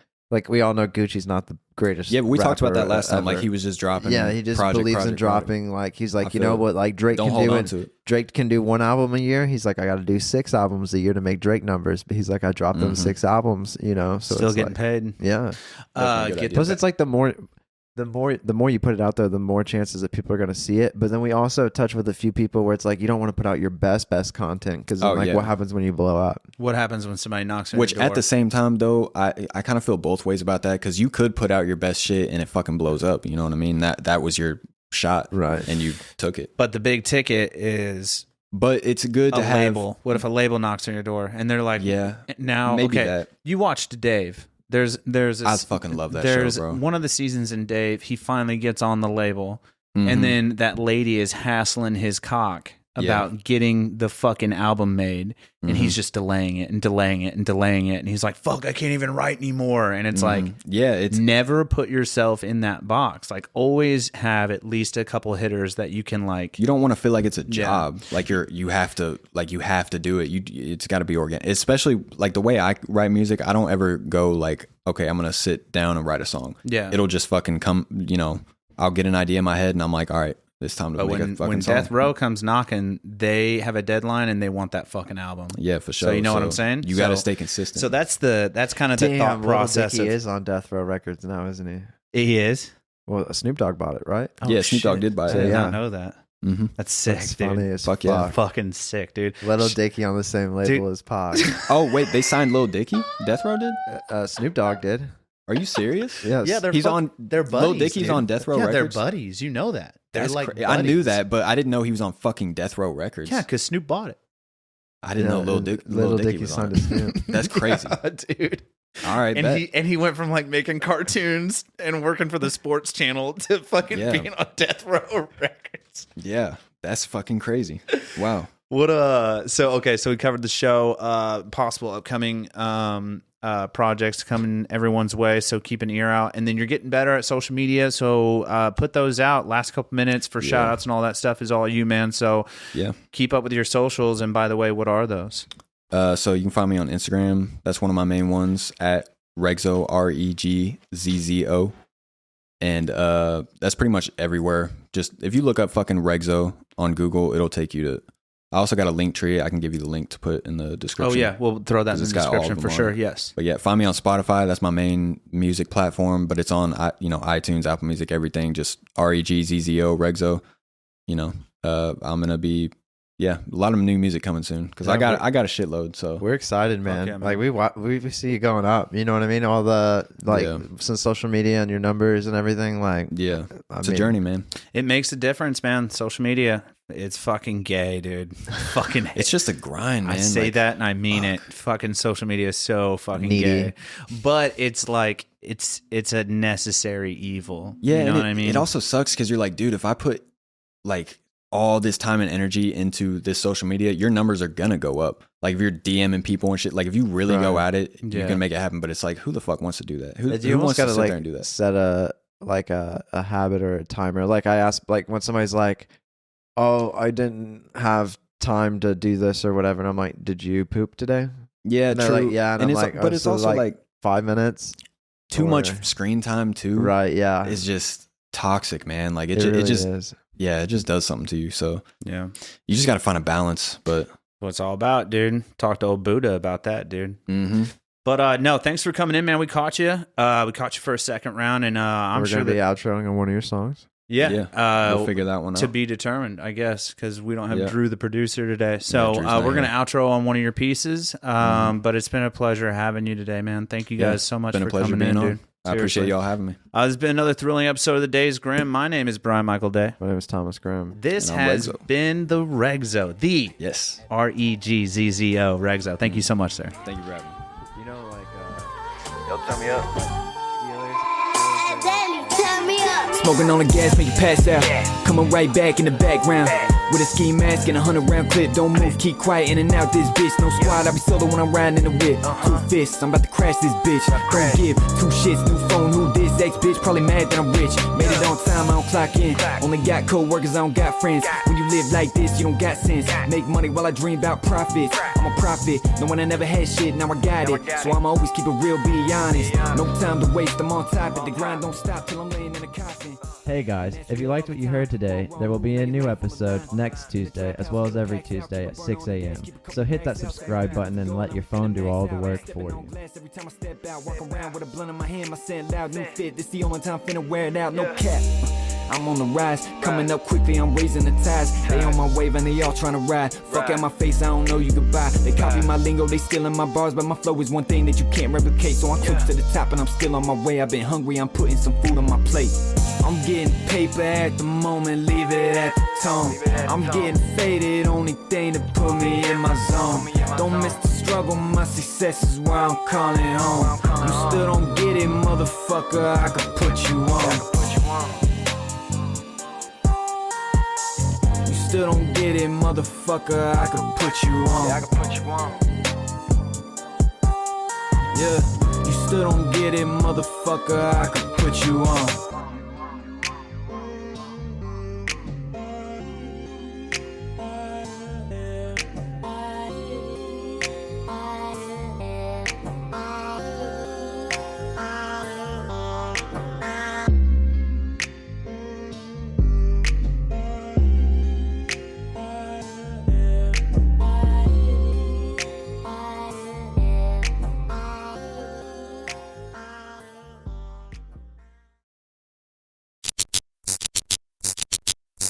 we all know Gucci's not the greatest. Yeah, but we talked about that rapper last time. ever. Like he was just dropping. Yeah, he just believes in dropping. Like he's like, what? Like Drake don't can hold do on to it. Drake can do one album a year. He's like, I got to do 6 albums a year to make Drake numbers. But he's like, I dropped them 6 albums. So still getting paid. Yeah. Plus, it's like the more you put it out there, the more chances that people are going to see it. But then we also touch with a few people where it's like you don't want to put out your best content because what happens when you blow up? What happens when somebody knocks on Which your door? at the same time though, I kind of feel both ways about that because you could put out your best shit and it fucking blows up. You know what I mean? That was your shot, right? And you took it. But the big ticket is. But it's good to have label. What if a label knocks on your door and they're like, now maybe okay, that. You watched Dave. There's I fucking love that show, bro. One of the seasons in Dave, he finally gets on the label, and then that lady is hassling his cock about getting the fucking album made, and he's just delaying it and delaying it and delaying it, and he's like, "Fuck, I can't even write anymore." And it's like, it's never put yourself in that box. Like, always have at least a couple hitters that you can like. You don't want to feel like it's a job. Like you have to do it. It's got to be organic. Especially like the way I write music. I don't ever go like, okay, I'm gonna sit down and write a song. Yeah, it'll just fucking come. I'll get an idea in my head, and I'm like, all right. It's time to make a fucking song. When Death Row comes knocking, they have a deadline and they want that fucking album. Yeah, for sure. So you know what I'm saying? You got to stay consistent. So that's kind of the thought process. He is on Death Row Records now, isn't he? He is. Well, Snoop Dogg bought it, right? Oh, yeah, Snoop Dogg shit. did buy I it. did Yeah. not know that. Mm-hmm. That's sick, That's dude. funny as Fuck fuck. yeah. Fucking sick, dude. Little Dicky on the same label Dude. as Pac. Oh wait, they signed Lil Dicky. Death Row did. Snoop Dogg did. Are you serious? Yes. Yeah, they're He's on. They're buddies. Lil Dicky's dude. on Death Row yeah, Records. they're buddies. You know that. They're That's like I knew buddies. that, but I didn't know he was on fucking Death Row Records. Yeah, because Snoop bought it. I didn't know Lil Dicky Dicky was on signed it. to Snoop. That's crazy. Dude. All right, And bet. he went from like making cartoons and working for the sports channel to fucking Yeah. being on Death Row Records. Yeah, that's fucking crazy. Wow. What so we covered the show, possible upcoming projects coming everyone's way, so keep an ear out. And then you're getting better at social media, so put those out. Last couple minutes for shout outs and all that stuff is all you, man. So Yeah. keep up with your socials. And by the way, what are those? So you can find me on Instagram. That's one of my main ones at REGZZO, REGZZO. And that's pretty much everywhere. Just if you look up fucking REGZZO on Google, it'll take you to. I also got a link tree. I can give you the link to put in the description. Oh yeah, we'll throw that in the It's got all of description them for on sure. it. Yes. But yeah, find me on Spotify. That's my main music platform. But it's on iTunes, Apple Music, everything. Just REGZZO, REGZZO. I'm gonna be a lot of new music coming soon because Yeah, I got a shitload. So We're excited, man. yeah, man. Like we see you going up. You know what I mean? All the Yeah. since social media and your numbers and everything. Like yeah, I it's a mean, journey, man. It makes a difference, man. Social media, it's fucking gay, dude. Fucking It's just a grind, man. I say Like, that and I mean it. Fucking social media is so fucking Needy. gay. But it's like it's a necessary evil. Yeah, you know and what I mean? It also sucks because you're like, dude, if I put like all this time and energy into this social media, your numbers are gonna go up. Like if you're DMing people and shit, like if you really go at it, you Yeah. can make it happen. But it's like, who the fuck wants to do that? Who You wants almost to gotta sit like there and do that? set a habit or a timer. Like I asked, like when somebody's like, "Oh, I didn't have time to do this or whatever," and I'm like, "Did you poop today?" Yeah, And they're true. like, "Yeah," and I'm it's like, but "Oh, it's so also like 5 minutes." too Or- much screen time too. Right? Yeah. Is just toxic, man. Like it really is. it just does something to you. So yeah. you just got to find a balance. But What it's all about, dude. Talk to old Buddha about that, dude. mhm. But no, thanks for coming in, man. We caught you. We caught you for a second round, and I'm We're sure gonna be that outroing on one of your songs. we'll figure that one out. to be determined, I guess, because we don't have Yeah. Drew the producer today. So Drew's not we're gonna here. outro on one of your pieces. But it's been a pleasure having you today, man. Thank you Yeah, guys so much been a for pleasure coming in, being on. dude. I appreciate Seriously. y'all having me. This has been another thrilling episode of the Days Grimm. My name is Brian Michael Day. My name is Thomas Grimm. This And I'm has REGZZO. been the REGZZO, the Yes. REGZZO, REGZZO. Thank you so much, sir. Thank you for having me. You know, like Turn me up. Daddy, turn me up. Smoking on the gas, make you pass out. Coming right back in the background. With a ski mask and a 100-round clip. Don't move, keep quiet in and out this bitch. No squad, I be solo when I'm riding in the whip. 2 fists, I'm about to crash this bitch. Don't give 2 shits, new phone, new this ex bitch. Probably mad that I'm rich. Made it on time, I don't clock in. Only got co-workers, I don't got friends. When you live like this, you don't got sense. Make money while I dream about profits. I'm a prophet, no one I never had shit, now I got it. So I'ma always keep it real, be honest. No time to waste, I'm on top of the grind. Don't stop till I'm laying in a coffin. Hey guys, if you liked what you heard today, there will be a new episode next Tuesday, as well as every Tuesday at 6 a.m. So hit that subscribe button and let your phone do all the work for you. Every time I step out, walk around with a blunt in my hand, my scent loud, new fit. This the only time finna wear it out, no cap. I'm on the rise, coming up quickly, I'm raising the ties. They on my wave and they all trying to ride. Fuck out my face, I don't know you goodbye. They copy my lingo, they stealing my bars, but my flow is one thing that you can't replicate. So I cruise to the top and I'm still on my way. I've been hungry, I'm putting some food on my plate. I'm getting paper at the moment, leave it at the tone. I'm getting faded, only thing to put me in my zone. Don't miss the struggle, my success is where I'm calling home. You still don't get it, motherfucker, I could put you on. You still don't get it, motherfucker, I could put you on. Yeah, you still don't get it, motherfucker, I could put you on.